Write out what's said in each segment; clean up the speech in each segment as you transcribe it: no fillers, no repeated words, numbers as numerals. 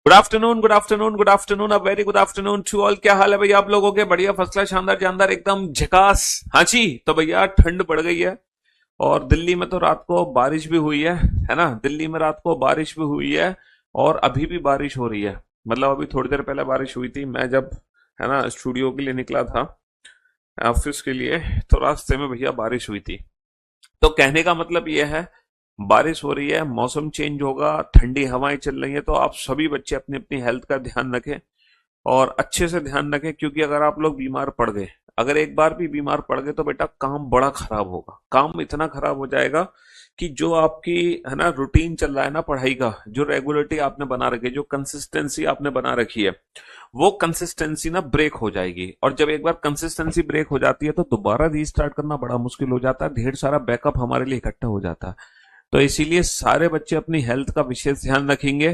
Good afternoon, good afternoon, good afternoon, a very good afternoon to all. क्या हाल है भैया आप लोगों के? बढ़िया, फर्स्ट क्लास, शानदार, जानदार, एकदम झकास। हाँ जी, तो भैया ठंड बढ़ गई है और दिल्ली में तो रात को बारिश भी हुई है ना? दिल्ली में रात को बारिश भी हुई है और अभी भी बारिश हो रही है। मतलब अभी थोड़ी देर पहले बारिश हुई थी, मैं जब है ना स्टूडियो के लिए निकला था, ऑफिस के लिए, तो रास्ते में भैया बारिश हुई थी। तो कहने का मतलब यह है, बारिश हो रही है, मौसम चेंज होगा, ठंडी हवाएं चल रही है, तो आप सभी बच्चे अपनी अपनी हेल्थ का ध्यान रखें और अच्छे से ध्यान रखें, क्योंकि अगर आप लोग बीमार पड़ गए, अगर एक बार भी बीमार पड़ गए, तो बेटा काम बड़ा खराब होगा। काम इतना खराब हो जाएगा कि जो आपकी है ना रूटीन चल रहा है ना पढ़ाई का, जो रेगुलरिटी आपने बना रखी है, जो कंसिस्टेंसी आपने बना रखी है, वो कंसिस्टेंसी ना ब्रेक हो जाएगी। और जब एक बार कंसिस्टेंसी ब्रेक हो जाती है तो दोबारा रीस्टार्ट करना बड़ा मुश्किल हो जाता है, ढेर सारा बैकअप हमारे लिए इकट्ठा हो जाता है। तो इसीलिए सारे बच्चे अपनी हेल्थ का विशेष ध्यान रखेंगे,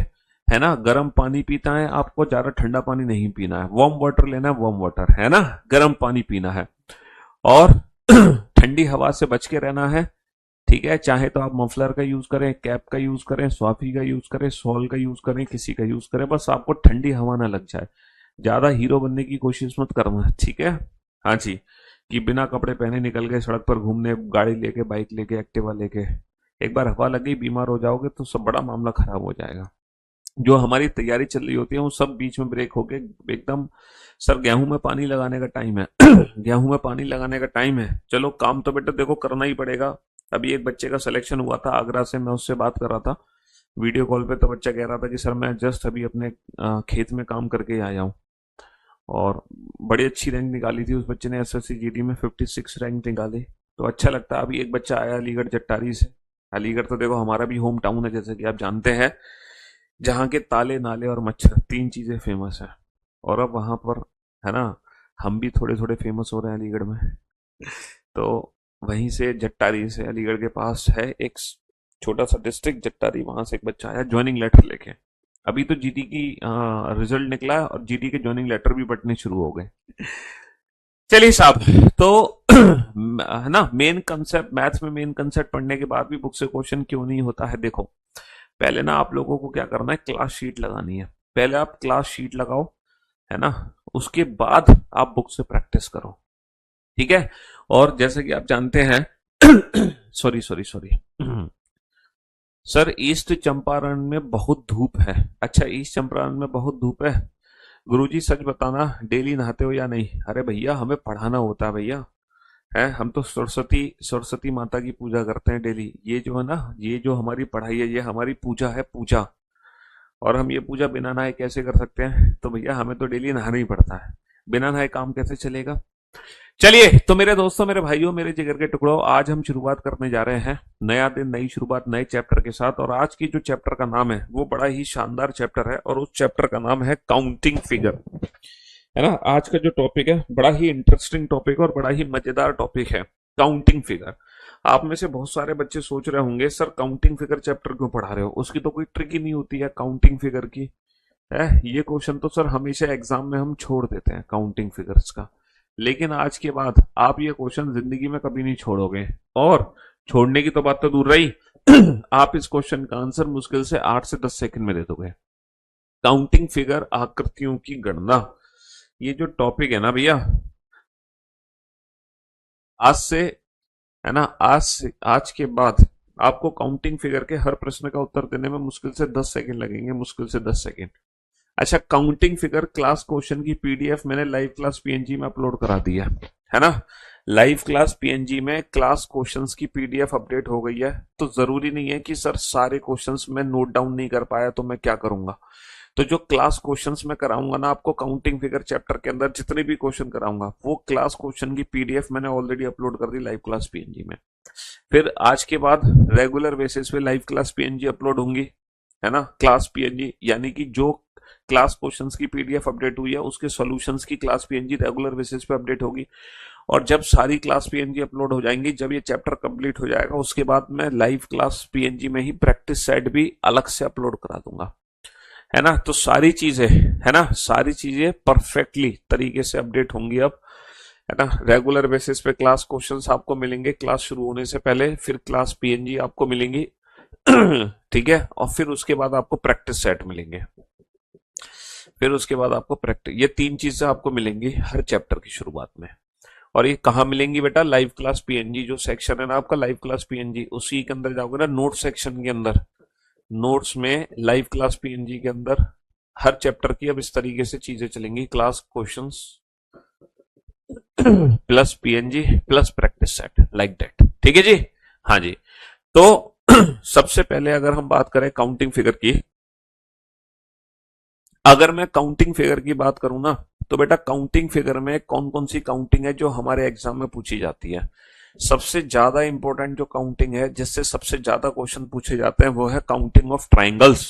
है ना? गर्म पानी पीता है, आपको ज्यादा ठंडा पानी नहीं पीना है, वार्म वाटर लेना है, वार्म वाटर, है ना? गर्म पानी पीना है और ठंडी हवा से बच के रहना है। ठीक है, चाहे तो आप मफलर का यूज करें, कैप का यूज करें, स्वाफी का यूज करें, सॉल का यूज करें, किसी का यूज करें, बस आपको ठंडी हवा ना लग जाए। ज्यादा हीरो बनने की कोशिश मत करना, ठीक है? हाँ जी, कि बिना कपड़े पहने निकल गए सड़क पर घूमने, गाड़ी लेके, बाइक लेके, एक्टिवा लेके, एक बार हवा लग गई, बीमार हो जाओगे तो सब बड़ा मामला खराब हो जाएगा। जो हमारी तैयारी चल रही होती है वो सब बीच में ब्रेक होके एकदम, सर गेहूं में पानी लगाने का टाइम है। गेहूं में पानी लगाने का टाइम है, चलो काम तो बेटा देखो करना ही पड़ेगा। अभी एक बच्चे का सिलेक्शन हुआ था आगरा से, मैं उससे बात कर रहा था वीडियो कॉल पे, तो बच्चा कह रहा था कि सर मैं जस्ट अभी अपने खेत में काम करके ही आया हूँ। और बड़ी अच्छी रैंक निकाली थी उस बच्चे ने, एसएससी जीडी में 56 रैंक निकाली। तो अच्छा लगता है। अभी एक बच्चा आया अलीगढ़ जट्टारी से। अलीगढ़ तो देखो हमारा भी होम टाउन है, जैसे कि आप जानते हैं, जहाँ के ताले, नाले और मच्छर, तीन चीजें फेमस है। और अब वहां पर, है ना, हम भी थोड़े थोड़े फेमस हो रहे हैं अलीगढ़ में। तो वहीं से, जट्टारी से, अलीगढ़ के पास है एक छोटा सा डिस्ट्रिक्ट जट्टारी, वहां से एक बच्चा आया ज्वाइनिंग लेटर लेके। अभी तो जीडी की रिजल्ट निकला है और जीडी के ज्वाइनिंग लेटर भी बंटने शुरू हो गए। चलिए साहब, तो है ना, मेन कंसेप्ट मैथ्स में, मेन कंसेप्ट पढ़ने के बाद भी बुक से क्वेश्चन क्यों नहीं होता है? देखो, पहले ना आप लोगों को क्या करना है, क्लास शीट लगानी है। पहले आप क्लास शीट लगाओ, है ना, उसके बाद आप बुक से प्रैक्टिस करो, ठीक है? और जैसे कि आप जानते हैं, sorry sorry sorry, sir east Champaran में बहुत धूप है। अच्छा, ईस्ट चंपारण में बहुत धूप है? गुरुजी सच बताना, डेली नहाते हो या नहीं? अरे भैया, हमें पढ़ाना होता है भैया, है, हम तो सरस्वती सरस्वती माता की पूजा करते हैं डेली। ये जो है ना, ये जो हमारी पढ़ाई है, ये हमारी पूजा है, पूजा। और हम ये पूजा बिना नहाए कैसे कर सकते हैं? तो भैया हमें तो डेली नहाना ही पड़ता है, बिना नहाए काम कैसे चलेगा? चलिए, तो मेरे दोस्तों, मेरे भाइयों, मेरे जिगर के टुकड़ों, आज हम शुरुआत करने जा रहे हैं, नया दिन, नई शुरुआत, नए चैप्टर के साथ। और आज की जो चैप्टर का नाम है वो बड़ा ही शानदार चैप्टर है, और उस चैप्टर का नाम है काउंटिंग फिगर, है ना? आज का जो टॉपिक है बड़ा ही इंटरेस्टिंग टॉपिक और बड़ा ही मजेदार टॉपिक है, काउंटिंग फिगर। आप में से बहुत सारे बच्चे सोच रहे होंगे, सर काउंटिंग फिगर चैप्टर क्यों पढ़ा रहे हो? उसकी तो कोई ट्रिक ही नहीं होती है काउंटिंग फिगर की, है? ये क्वेश्चन तो सर हमेशा एग्जाम में हम छोड़ देते हैं, काउंटिंग फिगर्स का। लेकिन आज के बाद आप ये क्वेश्चन जिंदगी में कभी नहीं छोड़ोगे। और छोड़ने की तो बात तो दूर रही, आप इस क्वेश्चन का आंसर मुश्किल से 8 से 10 सेकंड में दे दोगे। काउंटिंग फिगर, आकृतियों की गणना, ये जो टॉपिक है ना भैया, आज से, है ना, आज के बाद आपको काउंटिंग फिगर के हर प्रश्न का उत्तर देने में मुश्किल से 10 सेकंड लगेंगे, मुश्किल से 10 सेकंड। अच्छा, काउंटिंग फिगर क्लास क्वेश्चन की पीडीएफ मैंने लाइव क्लास पीएनजी में अपलोड करा दी है ना? लाइव क्लास पीएनजी में क्लास क्वेश्चंस की पीडीएफ अपडेट हो गई है। तो जरूरी नहीं है कि सर सारे क्वेश्चंस मैं नोट डाउन नहीं कर पाया तो मैं क्या करूंगा। तो जो क्लास क्वेश्चंस मैं कराऊंगा ना आपको, काउंटिंग फिगर चैप्टर के अंदर जितने भी क्वेश्चन कराऊंगा, वो क्लास क्वेश्चन की पीडीएफ मैंने ऑलरेडी अपलोड कर दी लाइव क्लास पीएनजी में। फिर आज के बाद रेगुलर बेसिस पे लाइव क्लास पीएनजी अपलोड होंगी, है ना? क्लास पीएनजी यानी कि जो क्लास क्वेश्चंस की पीडीएफ अपडेट हुई है उसके सॉल्यूशंस की क्लास पीएनजी रेगुलर बेसिस पे अपडेट होगी। और जब सारी क्लास पीएनजी अपलोड हो जाएंगी, जब ये चैप्टर कंप्लीट हो जाएगा, उसके बाद मैं लाइव क्लास पीएनजी में ही प्रैक्टिस सेट भी अलग से अपलोड करा दूंगा, है ना? तो सारी चीजें, है ना, सारी चीजें परफेक्टली तरीके से अपडेट होंगी अब, है ना? रेगुलर बेसिस पे क्लास क्वेश्चंस आपको मिलेंगे क्लास शुरू होने से पहले, फिर क्लास पीएनजी आपको मिलेंगी, ठीक है? और फिर उसके बाद आपको प्रैक्टिस सेट मिलेंगे। फिर उसके बाद आपको प्रैक्टिस, ये तीन चीजें आपको मिलेंगी हर चैप्टर की शुरुआत में। और ये कहाँ मिलेंगी बेटा? लाइव क्लास पीएनजी जो सेक्शन है ना आपका, लाइव क्लास पीएनजी, उसी के अंदर जाओगे ना, नोट सेक्शन के अंदर, नोट्स में लाइव क्लास पीएनजी के अंदर हर चैप्टर की अब इस तरीके से चीजें चलेंगी, class questions plus PNG plus practice set, like that. ठीक है जी? हाँ जी। तो सबसे पहले अगर हम बात करें काउंटिंग फिगर की, अगर मैं काउंटिंग फिगर की बात करूं ना, तो बेटा काउंटिंग फिगर में कौन कौन सी काउंटिंग है जो हमारे एग्जाम में पूछी जाती है? सबसे ज्यादा इंपॉर्टेंट जो काउंटिंग है, जिससे सबसे ज्यादा क्वेश्चन पूछे जाते हैं, वो है counting of triangles.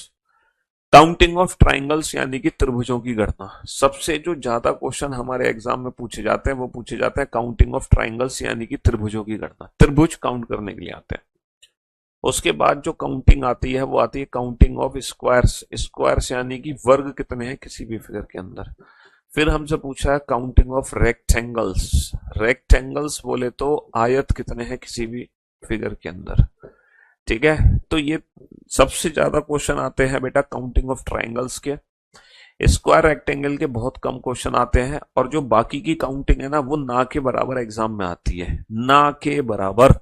Counting of triangles यानी कि त्रिभुजों की गणना। सबसे जो ज्यादा क्वेश्चन हमारे एग्जाम में पूछे जाते हैं वो पूछे जाते हैं काउंटिंग ऑफ ट्राइंगल्स यानी कि त्रिभुजों की गणना, त्रिभुज काउंट करने के लिए आते हैं। उसके बाद जो काउंटिंग आती है वो आती है काउंटिंग ऑफ स्क्वायर्स, स्क्वायर्स यानी कि वर्ग कितने हैं किसी भी फिगर के अंदर। फिर हमसे पूछा है काउंटिंग ऑफ रेक्टेंगल्स, रेक्टेंगल्स बोले तो आयत कितने हैं किसी भी फिगर के अंदर। ठीक है? तो ये सबसे ज्यादा क्वेश्चन आते हैं बेटा काउंटिंग ऑफ ट्राइंगल्स के। स्क्वायर रेक्टेंगल के बहुत कम क्वेश्चन आते हैं, और जो बाकी की काउंटिंग है ना, वो ना के बराबर एग्जाम में आती है, ना के बराबर।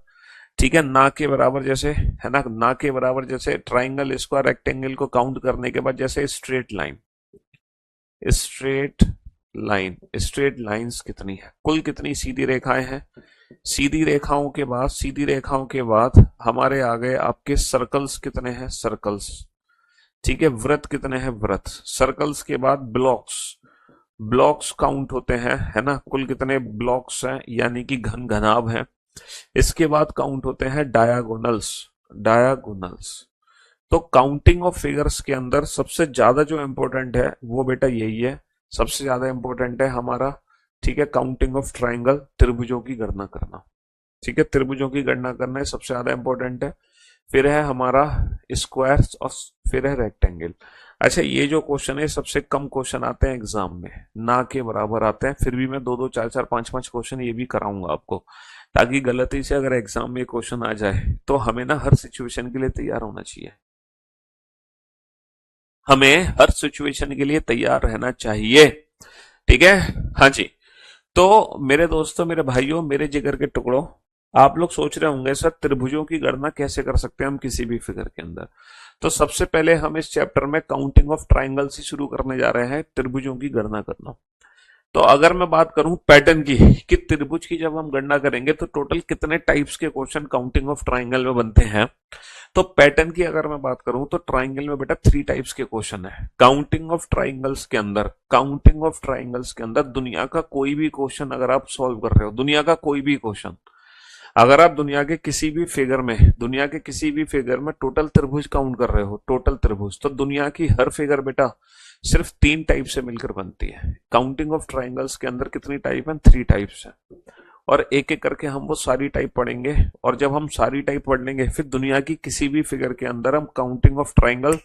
ठीक है? ना के बराबर जैसे है ना के बराबर जैसे ट्राइंगल स्क्वायर रेक्टेंगल को काउंट करने के बाद जैसे straight line, straight line, straight lines कितनी है, कुल कितनी सीधी रेखाएं हैं, सीधी रेखाओं के बाद, सीधी रेखाओं के बाद हमारे आ गए आपके सर्कल्स कितने हैं, सर्कल्स। ठीक है? वृत्त कितने हैं, वृत्त। सर्कल्स के बाद ब्लॉक्स, ब्लॉक्स काउंट होते हैं, है ना, कुल कितने ब्लॉक्स हैं यानी कि घन घनाभ हैं। इसके बाद काउंट होते हैं डायगोनल्स, डायगोनल्स। तो काउंटिंग ऑफ फिगर्स के अंदर सबसे ज्यादा जो इंपॉर्टेंट है वो बेटा यही है, सबसे ज्यादा इंपॉर्टेंट है हमारा। ठीक है? काउंटिंग ऑफ ट्राइंगल, त्रिभुजों की गणना करना। ठीक है? त्रिभुजों की गणना करना है सबसे ज्यादा इंपॉर्टेंट है। फिर है हमारा स्क्वायर्स और फिर है रेक्टेंगल। अच्छा, ये जो क्वेश्चन है सबसे कम क्वेश्चन आते हैं एग्जाम में, ना के बराबर आते हैं। फिर भी मैं दो दो चार चार पांच पांच क्वेश्चन ये भी कराऊंगा आपको, ताकि गलती से अगर एग्जाम में क्वेश्चन आ जाए तो हमें ना हर सिचुएशन के लिए तैयार होना चाहिए, हमें हर सिचुएशन के लिए तैयार रहना चाहिए। ठीक है? हाँ जी। तो मेरे दोस्तों, मेरे भाइयों, मेरे जिगर के टुकड़ों, आप लोग सोच रहे होंगे सर त्रिभुजों की गणना कैसे कर सकते हैं हम किसी भी फिगर के अंदर। तो सबसे पहले हम इस चैप्टर में काउंटिंग ऑफ ट्राइंगल से शुरू करने जा रहे हैं, त्रिभुजों की गणना करना। तो अगर मैं बात करूं पैटर्न की, कि त्रिभुज की जब हम गणना करेंगे तो टोटल कितने टाइप्स के क्वेश्चन काउंटिंग ऑफ ट्राइंगल में बनते हैं, तो पैटर्न की अगर मैं बात करूं तो ट्राइंगल में बेटा 3 टाइप्स के क्वेश्चन है काउंटिंग ऑफ ट्राइंगल्स के अंदर। काउंटिंग ऑफ ट्राइंगल्स के अंदर दुनिया का कोई भी क्वेश्चन अगर आप सॉल्व कर रहे हो, दुनिया का कोई भी क्वेश्चन, अगर आप दुनिया के किसी भी फिगर में, दुनिया के किसी भी फिगर में टोटल त्रिभुज काउंट कर रहे हो, टोटल त्रिभुज, तो दुनिया की हर फिगर बेटा सिर्फ 3 टाइप से मिलकर बनती है। काउंटिंग ऑफ ट्राइंगल्स के अंदर कितनी टाइप है? 3 टाइप्स है, और एक एक करके हम वो सारी टाइप पढ़ेंगे। और जब हम सारी टाइप पढ़ लेंगे, फिर दुनिया की किसी भी फिगर के अंदर हम काउंटिंग ऑफ ट्राइंगल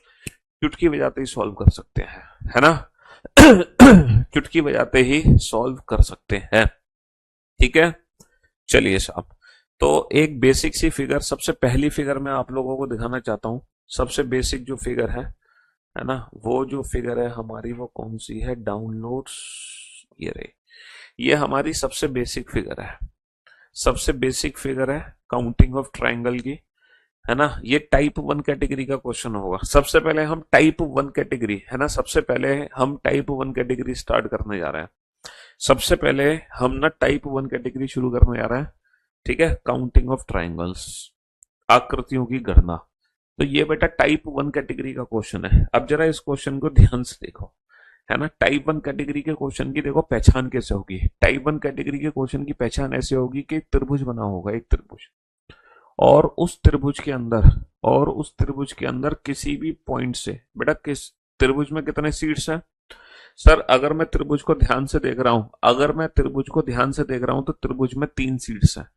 चुटकी बजाते ही सॉल्व कर सकते हैं, है ना? चुटकी बजाते ही सॉल्व कर सकते हैं। ठीक है? चलिए साहब, तो एक बेसिक सी फिगर, सबसे पहली फिगर मैं आप लोगों को दिखाना चाहता हूं। सबसे बेसिक जो फिगर है ना, वो जो फिगर है हमारी, वो कौन सी है? डाउनलोड्स, ये रही। ये हमारी सबसे बेसिक फिगर है, सबसे बेसिक फिगर है काउंटिंग ऑफ ट्राइंगल की, है ना? ये टाइप 1 कैटेगरी का क्वेश्चन होगा। सबसे पहले हम टाइप 1 कैटेगरी, है ना, सबसे पहले हम टाइप 1 कैटेगरी स्टार्ट करने जा रहे हैं। सबसे पहले हम ना टाइप 1 कैटेगरी शुरू करने जा रहे हैं। ठीक है? काउंटिंग ऑफ ट्राइंगल्स, आकृतियों की गणना। तो ये बेटा टाइप 1 कैटेगरी का क्वेश्चन है। अब जरा इस क्वेश्चन को ध्यान से देखो, है ना? टाइप 1 कैटेगरी के क्वेश्चन की देखो पहचान कैसे होगी। टाइप 1 कैटेगरी के क्वेश्चन की पहचान ऐसे होगी कि एक त्रिभुज बना होगा, एक त्रिभुज, और उस त्रिभुज के अंदर, और उस त्रिभुज के अंदर किसी भी पॉइंट से, बेटा किस त्रिभुज में कितने सीट्स हैं? सर अगर मैं त्रिभुज को ध्यान से देख रहा हूं, अगर मैं त्रिभुज को ध्यान से देख रहा हूं तो त्रिभुज में 3 सीट्स हैं।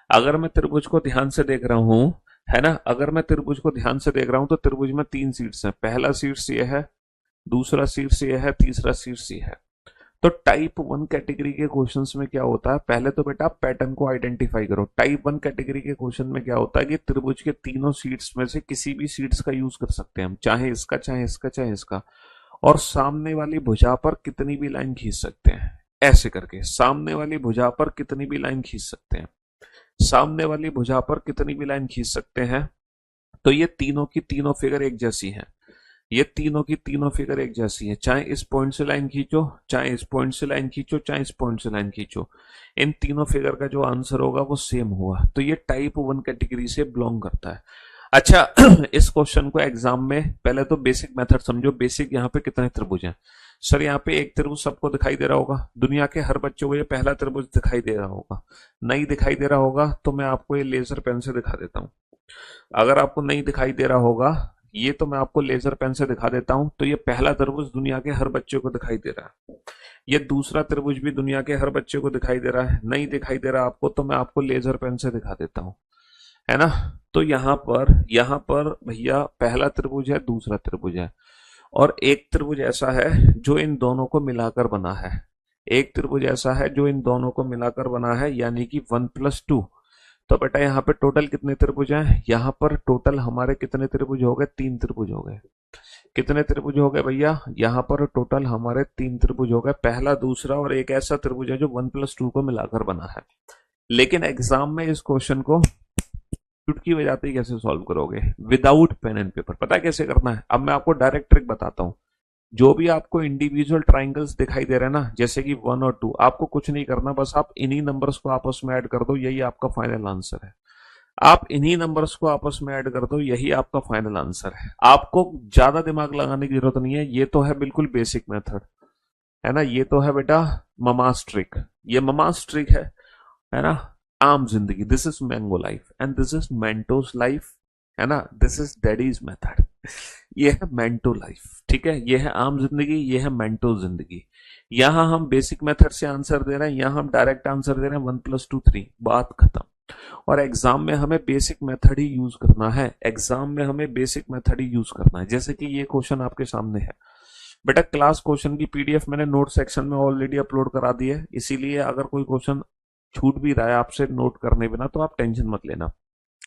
अगर मैं त्रिभुज को ध्यान से देख रहा हूं, है ना, अगर मैं त्रिभुज को ध्यान से देख रहा हूं तो त्रिभुज में 3 सीट्स हैं। पहला सीट्स ये है, दूसरा सीट्स ये है, तीसरा सीट्स ये है। तो टाइप 1 कैटेगरी के क्वेश्चंस में क्या होता है? पहले तो बेटा आप पैटर्न को आइडेंटिफाई करो। टाइप 1 कैटेगरी के क्वेश्चन में क्या होता है कि त्रिभुज के तीनों सीट्स में से किसी भी सीट्स का यूज कर सकते हैं हम, चाहे इसका, चाहे इसका, चाहे इसका। और सामने वाली भुजा पर कितनी भी लाइन खींच सकते हैं, ऐसे करके सामने वाली भुजा पर कितनी भी लाइन खींच सकते हैं, सामने वाली भुजा पर कितनी भी लाइन खींच सकते हैं। तो ये तीनों की तीनों फिगर एक जैसी हैं, ये तीनों की तीनों फिगर एक जैसी हैं, चाहे इस पॉइंट से लाइन खींचो, चाहे इस पॉइंट से लाइन खींचो, चाहे इस पॉइंट से लाइन खींचो, इन तीनों फिगर का जो आंसर होगा वो सेम होगा। तो ये टाइप 1 कैटेगरी से बिलोंग करता है। अच्छा इस क्वेश्चन को एग्जाम में पहले तो बेसिक मेथड समझो। बेसिक यहाँ पे कितने त्रिभुज हैं सर, यहाँ पे एक त्रिभुज सबको दिखाई दे रहा होगा, दुनिया के हर बच्चों को ये पहला त्रिभुज दिखाई दे रहा होगा। नहीं दिखाई दे रहा होगा तो मैं आपको ये लेजर पेन से दिखा देता हूँ। अगर आपको नहीं दिखाई दे रहा होगा ये, तो मैं आपको लेजर पेन से दिखा देता हूं। तो ये पहला त्रिभुज दुनिया के हर बच्चे को दिखाई दे रहा है, ये दूसरा त्रिभुज भी दुनिया के हर बच्चे को दिखाई दे रहा है। नहीं दिखाई दे रहा आपको तो मैं आपको लेजर पेन से दिखा देता हूं, है ना। तो यहाँ पर भैया पहला त्रिभुज है, दूसरा त्रिभुज है, और एक त्रिभुज ऐसा है जो इन दोनों को मिलाकर बना है। एक त्रिभुज ऐसा है जो इन दोनों को मिलाकर बना है, यानी कि 1+2। तो बेटा यहाँ पे टोटल कितने त्रिभुज हैं, यहाँ पर टोटल हमारे कितने त्रिभुज हो गए, 3 त्रिभुज हो गए। कितने त्रिभुज हो गए भैया, यहाँ पर टोटल हमारे 3 त्रिभुज हो गए, पहला, दूसरा और एक ऐसा त्रिभुज है जो 1+2 को मिलाकर बना है। लेकिन एग्जाम में इस क्वेश्चन को चुटकी बजाते ही कैसे सॉल्व करोगे, विदाउट पेन एंड पेपर। पता है कैसे करना है, अब मैं आपको डायरेक्ट ट्रिक बताता हूँ। जो भी आपको इंडिविजुअल ट्राइंगल्स दिखाई दे रहे हैं ना, जैसे कि 1 और 2, आपको कुछ नहीं करना, बस आप इन्हीं नंबर्स को आपस में ऐड कर दो, यही आपका फाइनल आंसर है। आप इन्हीं नंबर्स को आपस में ऐड कर दो, यही आपका फाइनल आंसर है। आपको ज्यादा दिमाग लगाने की जरूरत नहीं है, ये तो है बिल्कुल बेसिक मेथड, है ना। ये तो है बेटा ममास ट्रिक, ये ममास ट्रिक है ना। आम जिंदगी, this is mango life and this is Mentos life, है ना। दिस इज डैडीज मेथड, ये है मेंटो लाइफ, ठीक है। ये है आम जिंदगी, ये है मेंटो जिंदगी। यहां हम बेसिक मेथड से आंसर दे रहे हैं, यहां हम डायरेक्ट आंसर दे रहे हैं 1+2 3, बात खत्म। और एग्जाम में हमें बेसिक मेथड ही यूज करना है, एग्जाम में हमें बेसिक मेथड ही यूज करना है। जैसे कि ये क्वेश्चन आपके सामने है बेटा, क्लास क्वेश्चन की पीडीएफ मैंने नोट सेक्शन में ऑलरेडी अपलोड करा दी है, इसीलिए अगर कोई क्वेश्चन छूट भी रहा है आपसे नोट करने बिना तो आप टेंशन मत लेना।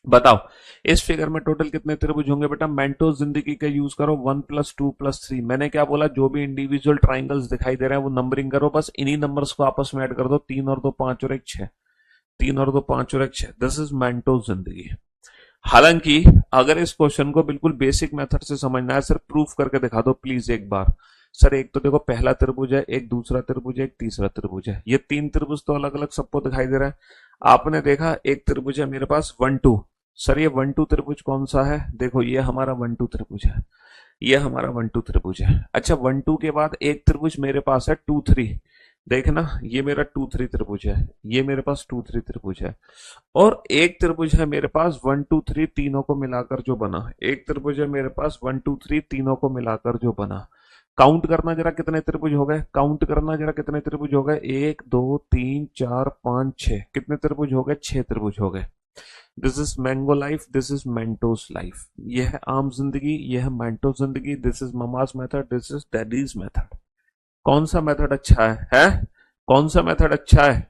बताओ इस फिगर में टोटल कितने त्रिभुज होंगे बेटा, मेंटो जिंदगी का यूज करो, 1+2+3। मैंने क्या बोला, जो भी इंडिविजुअल ट्राइंगल्स दिखाई दे रहे हैं वो नंबरिंग करो, बस इन्हीं नंबर्स को आपस में ऐड कर दो, 3 और 2 5 और 1 6, 3 और 2 5 और 1 6। दिस इज मेंटो जिंदगी। हालांकि अगर इस क्वेश्चन को बिल्कुल बेसिक मेथड से समझना है, सिर्फ प्रूफ करके दिखा दो प्लीज एक बार। सर एक तो देखो पहला त्रिभुज है, एक दूसरा त्रिभुज है, एक तीसरा त्रिभुज है, ये 3 त्रिभुज तो अलग अलग सबको दिखाई दे रहा है। आपने देखा एक त्रिभुज है मेरे पास 1-2, सर ये 1-2 त्रिभुज कौन सा है, देखो ये हमारा 1-2 त्रिभुज है, ये हमारा 1-2 त्रिभुज है। अच्छा 1-2 के बाद एक त्रिभुज मेरे पास है 2-3, देखना ये मेरा 2-3 त्रिभुज है, ये मेरे पास 2-3 त्रिभुज है। और एक त्रिभुज है मेरे पास 1-2-3 तीनों को मिलाकर जो बना, एक त्रिभुज है मेरे पास 1-2-3 तीनों को मिलाकर जो बना। काउंट करना जरा कितने त्रिभुज हो गए, काउंट करना जरा कितने त्रिभुज हो गए, 1 2 3 4 5 6, कितने त्रिभुज हो गए, 6 त्रिभुज हो गए। This is mango life, this is Mentos life. ये है आम जिंदगी, ये है मेंटो जिंदगी। This is Mama's method, this is daddies method. कौन सा मेथड अच्छा है? कौन सा मेथड अच्छा है,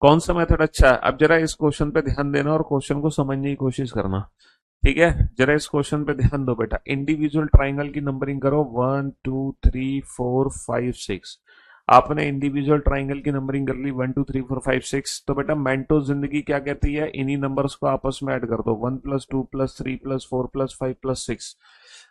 कौन सा मेथड अच्छा है? अब जरा इस क्वेश्चन पे ध्यान देना और क्वेश्चन को समझने की कोशिश करना, ठीक है। जरा इस क्वेश्चन पे ध्यान दो बेटा, इंडिविजुअल ट्राइंगल की नंबरिंग करो 1 2 3 4 5 6। आपने इंडिविजुअल ट्राइंगल की नंबरिंग कर ली 1 2 3 4 5 6। तो बेटा मेंटो जिंदगी क्या कहती है, इन्हीं नंबर्स को आपस में ऐड कर दो, 1+2+3+4+5+6।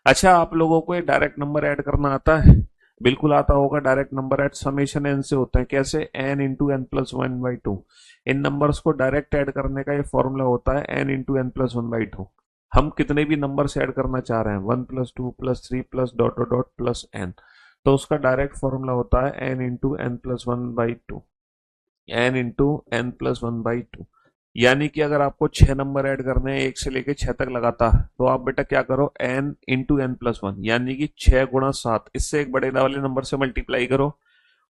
अच्छा आप लोगों को ये डायरेक्ट नंबर ऐड करना आता है? बिल्कुल आता होगा। Direct number add summation N से होता है, कैसे, n × n+1/2। इन नंबर्स को डायरेक्ट ऐड करने का ये फॉर्मूला होता है n × n+1/2। हम कितने भी नंबर ऐड करना चाह रहे हैं 1+2+3 plus dot dot dot plus n, तो उसका डायरेक्ट फॉर्मूला होता है n × n+1/2, n × n+1/2। यानी कि अगर आपको 6 नंबर ऐड करने हैं 1 से लेके 6 तक लगातार, तो आप बेटा क्या करो, n × n+1 यानी कि 6 × 7, इससे एक बड़े वाले नंबर से मल्टीप्लाई करो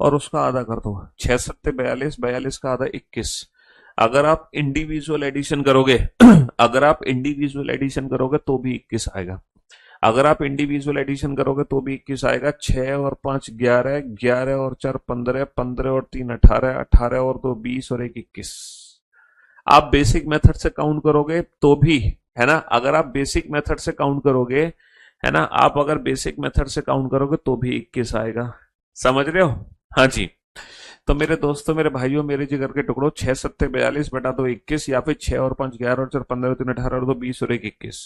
और उसका आधा कर दो। 6 7 42, 42 का आधा 21। अगर आप इंडिविजुअल एडिशन करोगे अगर आप इंडिविजुअल एडिशन करोगे तो भी 21 आएगा। अगर आप इंडिविजुअल एडिशन करोगे तो भी 21 आएगा। 6 और 5 11, 11 और 4 15, 15 और 3 18, 18 और 2 20 और 1 21। आप बेसिक मेथड से काउंट करोगे तो भी, है ना, अगर आप बेसिक मेथड से काउंट करोगे है ना। आप अगर बेसिक मेथड से काउंट करोगे तो भी 21 आएगा, समझ रहे हो। हाँ जी। तो मेरे दोस्तों, मेरे भाइयों, मेरे जिगर के टुकड़ों, 6 7 42 बटा 2 21, या फिर 6 और 5 11 और 4 15 और 3 18 और 2 20 और 1 21।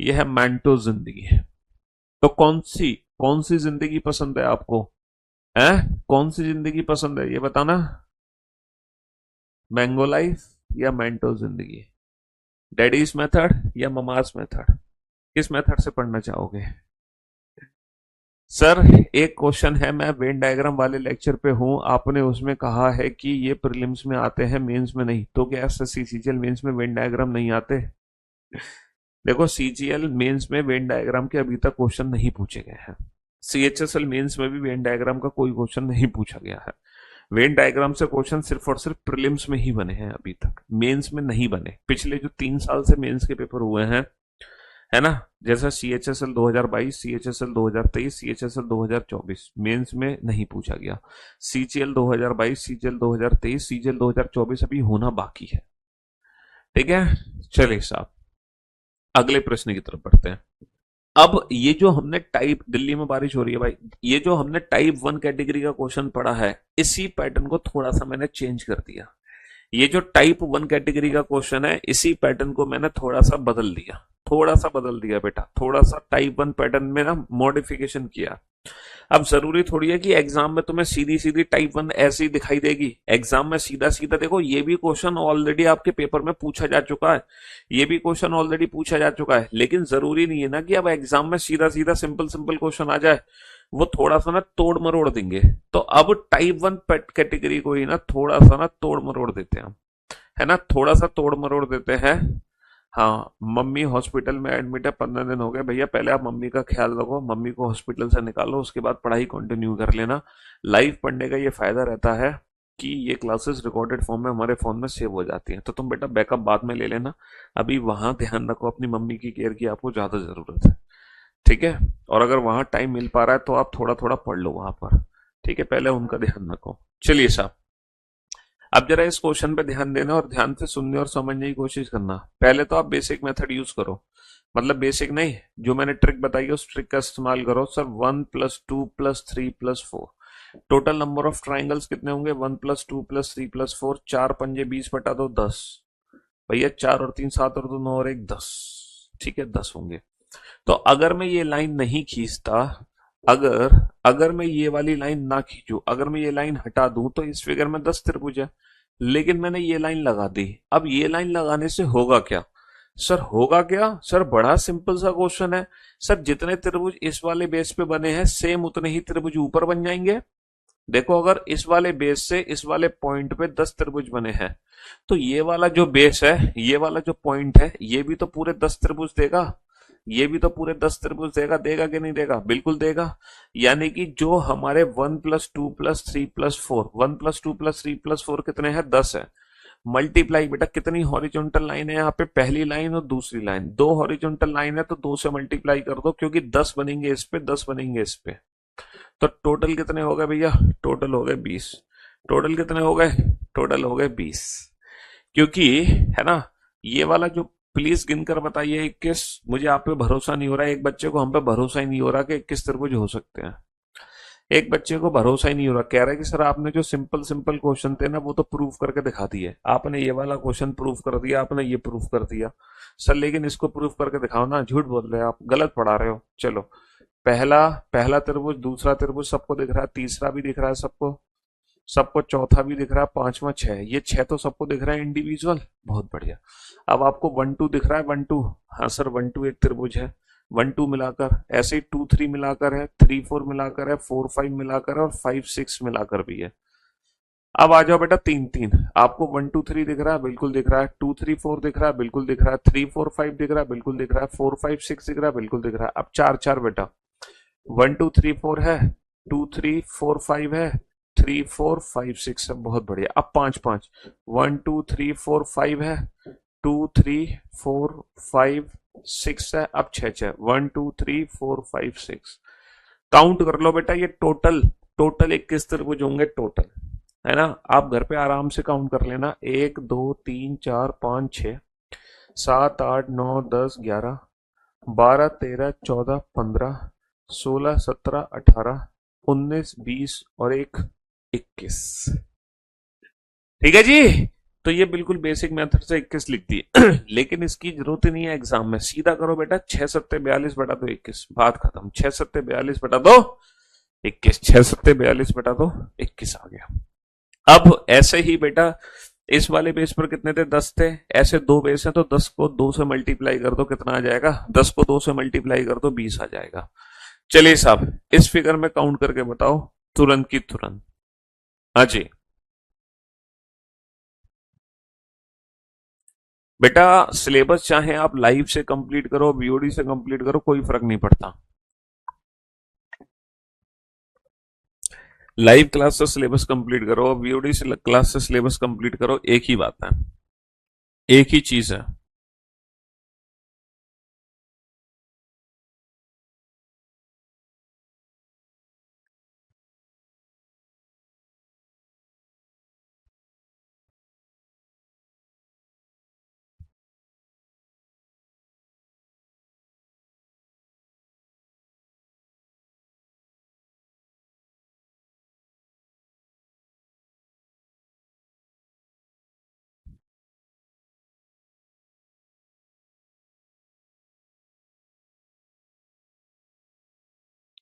ये है मैंटो जिंदगी। तो कौन सी जिंदगी पसंद है आपको? है, कौन सी जिंदगी पसंद है ये बताना। मैंगो लाइफ या मैंटो जिंदगी? डैडीज मेथड या ममास मेथड? किस मेथड से पढ़ना चाहोगे? सर, एक क्वेश्चन है, मैं वेन डायग्राम वाले लेक्चर पे हूँ, आपने उसमें कहा है कि ये प्रीलिम्स में आते हैं, मेंस में नहीं, तो क्या एसएससी सीजीएल मेंस में वेन डायग्राम नहीं आते? देखो, सीजीएल मेंस में वेन डायग्राम के अभी तक क्वेश्चन नहीं पूछे गए हैं। सीएचएसएल मेंस में भी वेन डायग्राम का कोई क्वेश्चन नहीं पूछा गया है। वेन डायग्राम से क्वेश्चन सिर्फ और सिर्फ प्रीलिम्स में ही बने हैं अभी तक, मेंस में नहीं बने। पिछले जो 3 साल से मेंस के पेपर हुए हैं, है ना, जैसा सीएचएसएल 2022, सीएचएसएल 2023, सीएचएसएल 2024, मेंस में नहीं पूछा गया। सीजीएल 2022, सीजीएल 2023, सीजीएल 2024 अभी होना बाकी है। ठीक है, चलिए साहब, अगले प्रश्न की तरफ बढ़ते हैं। अब ये जो हमने टाइप, दिल्ली में बारिश हो रही है भाई, ये जो हमने टाइप 1 कैटेगरी का क्वेश्चन पढ़ा है, इसी पैटर्न को थोड़ा सा मैंने चेंज कर दिया। ये जो टाइप 1 कैटेगरी का क्वेश्चन है, इसी पैटर्न को मैंने थोड़ा सा बदल दिया, थोड़ा सा बदल दिया बेटा, थोड़ा सा टाइप 1 पैटर्न में ना मॉडिफिकेशन किया। अब जरूरी थोड़ी है कि एग्जाम में तुम्हें सीधी सीधी टाइप 1 ऐसी ही दिखाई देगी। एग्जाम में सीधा सीधा, देखो ये भी क्वेश्चन ऑलरेडी आपके पेपर में पूछा जा चुका है, ये भी क्वेश्चन ऑलरेडी पूछा जा चुका है, लेकिन जरूरी नहीं है ना कि अब एग्जाम में सीधा सीधा सिंपल सिंपल क्वेश्चन आ जाए, वो थोड़ा सा ना तोड़ मरोड़ देंगे। तो अब टाइप 1 कैटेगरी को ही ना थोड़ा सा ना तोड़ मरोड़ देते हैं हम, है ना, थोड़ा सा तोड़ मरोड़ देते हैं। हाँ, मम्मी हॉस्पिटल में एडमिट है, 15 दिन हो गए, भैया पहले आप मम्मी का ख्याल रखो, मम्मी को हॉस्पिटल से निकालो, उसके बाद पढ़ाई कंटिन्यू कर लेना। लाइव पढ़ने का ये फायदा रहता है कि ये क्लासेस रिकॉर्डेड फॉर्म में हमारे फोन में सेव हो जाती हैं, तो तुम बेटा बैकअप बाद में ले लेना, अभी वहां ध्यान रखो, अपनी मम्मी की केयर की आपको ज्यादा जरूरत है। ठीक है, और अगर वहां टाइम मिल पा रहा है तो आप थोड़ा थोड़ा पढ़ लो वहां पर। ठीक है, पहले उनका ध्यान रखो। चलिए साहब, अब जरा इस क्वेश्चन पे ध्यान देना और ध्यान से सुनने और समझने की कोशिश करना। पहले तो आप बेसिक मेथड यूज करो, मतलब बेसिक नहीं, जो मैंने ट्रिक बताई है उस ट्रिक का इस्तेमाल करो। Sir 1 + 2 + 3 + 4, total number of triangles कितने होंगे? 1 + 2 + 3 + 4, 5 20 बटा 2 10। भैया 4 और 3 7 और 2 9 और 1 10। ठीक है, 10 होंगे। तो अगर मैं ये लाइन नहीं खींचता, अगर अगर मैं ये वाली लाइन ना खींचूं, अगर मैं ये लाइन हटा दूं, तो इस फिगर में 10 त्रिभुज है, लेकिन मैंने ये लाइन लगा दी। अब ये लाइन लगाने से होगा क्या? सर होगा क्या? सर बड़ा सिंपल सा क्वेश्चन है। सर जितने त्रिभुज इस वाले बेस पे बने हैं, सेम उतने ही त्रिभुज ऊपर बन जाएंगे। देखो, अगर इस वाले बेस से इस वाले पॉइंट पे 10 त्रिभुज बने हैं, तो ये वाला जो बेस है, ये वाला जो पॉइंट है, ये भी तो पूरे 10 त्रिभुज देगा, ये भी तो पूरे 10 त्रिभुज देगा। देगा कि नहीं देगा? बिल्कुल देगा। यानी कि जो हमारे 1 + 2 + 3 + 4, 1 + 2 + 3 + 4 कितने हैं? 10 है। मल्टीप्लाई बेटा, कितनी हॉरिजॉन्टल लाइन है यहाँ पे? पहली लाइन और दूसरी लाइन, 2 हॉरिजॉन्टल लाइन है, तो 2 से मल्टीप्लाई कर दो, क्योंकि 10 बनेंगे इस पे, 10 बनेंगे इस पे। तो टोटल कितने हो गए भैया? टोटल हो गए 20। टोटल कितने हो गए? टोटल हो गए 20। क्योंकि, है ना, ये वाला जो, प्लीज गिनकर बताइए 21। मुझे आप पे भरोसा नहीं हो रहा है, एक बच्चे को हम पे भरोसा ही नहीं हो रहा कि 21 त्रिभुज हो सकते हैं। एक बच्चे को भरोसा ही नहीं हो रहा, कह रहा है कि सर आपने जो सिंपल सिंपल क्वेश्चन थे ना, वो तो प्रूफ करके दिखा दिए, आपने ये वाला क्वेश्चन प्रूफ कर दिया, आपने ये प्रूफ कर दिया। सर लेकिन इसको प्रूफ करके दिखाओ ना, झूठ बोल रहे हो आप, गलत पढ़ा रहे हो। चलो, पहला पहला त्रिभुज, दूसरा त्रिभुज सबको दिख रहा है, तीसरा भी दिख रहा है सबको, सबको चौथा भी दिख रहा है, पांचवा 6, ये 6 तो सबको दिख रहा है इंडिविजुअल। बहुत बढ़िया। अब आपको 1 2 दिख रहा है, 1 2? हाँ सर, 1 2 एक त्रिभुज है। 1 2 मिलाकर, ऐसे ही 2 3 मिलाकर है, 3 4 मिलाकर है, 4 5 मिलाकर है, और 5 6 मिलाकर भी है। अब आ जाओ बेटा 3 3। आपको 1 2 3 दिख रहा है, बिल्कुल दिख रहा है। 2 3 4 दिख रहा है, बिल्कुल दिख रहा है। 3 4 5 दिख रहा है, बिल्कुल दिख रहा है। 4 5 6 दिख रहा है, बिल्कुल दिख रहा है। अब 4 4 बेटा, 1 2 3 4 है, 2 3 4 5 है, 3 4 5 6 है। बहुत बढ़िया। अब 5 5, 1 2 3 4 5 है, 2 3 4 5 6 है। अब 6 6, 1 2 3 4 5 6। काउंट कर लो बेटा, ये टोटल टोटल 21 त्रिभुज होंगे टोटल, है ना। आप घर पे आराम से काउंट कर लेना, 1 2 3 4 5 6 7 8 9 10 11 12 13 14 15 16 17 18 19 20 और एक 21। ठीक है जी। तो ये बिल्कुल बेसिक मेथड से 21 लिख दी। लेकिन इसकी जरूरत ही नहीं है एग्जाम में, सीधा करो बेटा 6 सत्ते 42 बटा दो 21, बात खत्म। 6 सत्ते 42 बटा दो 21, 6 सत्ते 42 बटा दो 21 आ गया। अब ऐसे ही बेटा इस वाले बेस पर कितने थे, 10 थे। ऐसे दो बेस हैं तो 10 को 2 से मल्टीप्लाई कर दो, कितना आ जाएगा, 10 को 2 से मल्टीप्लाई कर दो 20 आ जाएगा। चलिए साहब इस फिगर में काउंट करके बताओ तुरंत की तुरंत। हाँ जी बेटा, सिलेबस चाहे आप लाइव से कंप्लीट करो बीओडी से कंप्लीट करो कोई फर्क नहीं पड़ता। लाइव क्लास से सिलेबस कंप्लीट करो बीओडी से क्लास से सिलेबस कंप्लीट करो, एक ही बात है, एक ही चीज है।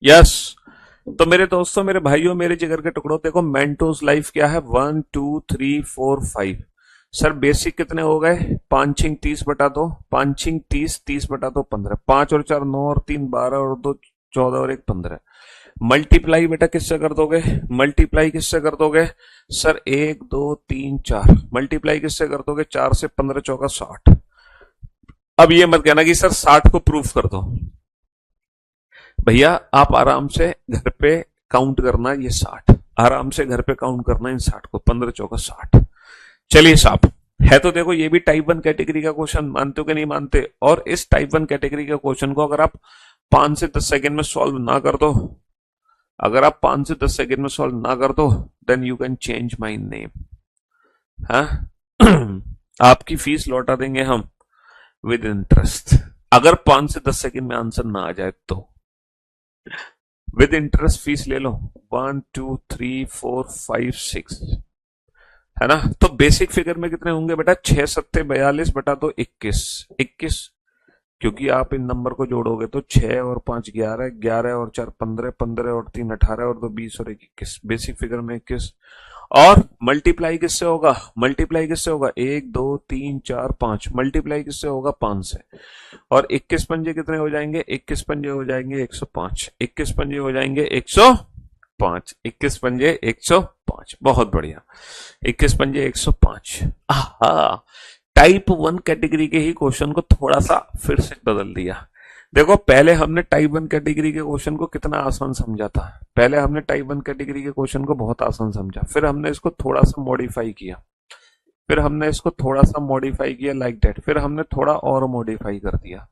यस। तो मेरे दोस्तों मेरे भाइयों मेरे जिगर के टुकड़ों, देखो मेंटोस लाइफ क्या है, 1 2 3 4 5। सर बेसिक कितने हो गए, 5 30 बटा दो, 5 30 30 बटा दो 15, 5 और 4 9 और 3 12 और 2 14 और 1 15। मल्टीप्लाई बेटा किससे कर दोगे, मल्टीप्लाई किससे कर दोगे, सर 1 2 3 4 मल्टीप्लाई किससे कर दोगे, 4 से 15 चौका 60। अब ये मत कहना कि सर 60 को प्रूफ कर दो, भैया आप आराम से घर पे काउंट करना, ये 60 आराम से घर पे काउंट करना, इन 60 को 15 चौका 60। चलिए साहब है तो देखो ये भी टाइप 1 कैटेगरी का क्वेश्चन, मानते हो कि नहीं मानते। और इस टाइप 1 कैटेगरी के क्वेश्चन को अगर आप 5 से 10 सेकंड में सॉल्व ना कर दो, अगर आप 5 से 10 सेकंड में सॉल्व ना कर दो, then you can change my name. हाँ आपकी फीस लौटा देंगे हम विद इंटरेस्ट, अगर 5 से 10 सेकंड में आंसर ना आ जाए तो। विद इंटरेस्ट फीस ले लो, 1 2 3 4 5 6, है ना। तो बेसिक फिगर में कितने होंगे बेटा, 6 सत्ते 42 बटा दो 21, 21 क्योंकि आप इन नंबर को जोड़ोगे तो 6 और 5 11, 11 और 4 15, 15 और 3 18 और 2 20 और 1 21, बेसिक फिगर में 21। और मल्टीप्लाई किससे होगा, मल्टीप्लाई किससे होगा, 1 2 3 4 5 मल्टीप्लाई किससे होगा, 5 से। और 21 पंजे कितने हो जाएंगे, 21 पंजे हो जाएंगे 105, 21 पंजे हो जाएंगे 105, 21 पंजे 105, बहुत बढ़िया, 21 पंजे 105। आहा, टाइप 1 कैटेगरी के ही क्वेश्चन को थोड़ा सा फिर से बदल दिया। देखो पहले हमने टाइप 1 कैटेगरी के क्वेश्चन को कितना आसान समझा था, पहले हमने टाइप 1 कैटेगरी के क्वेश्चन को बहुत आसान समझा, फिर हमने इसको थोड़ा सा मॉडिफाई किया, फिर हमने इसको थोड़ा सा मॉडिफाई किया लाइक दैट, फिर हमने थोड़ा और मॉडिफाई कर दिया।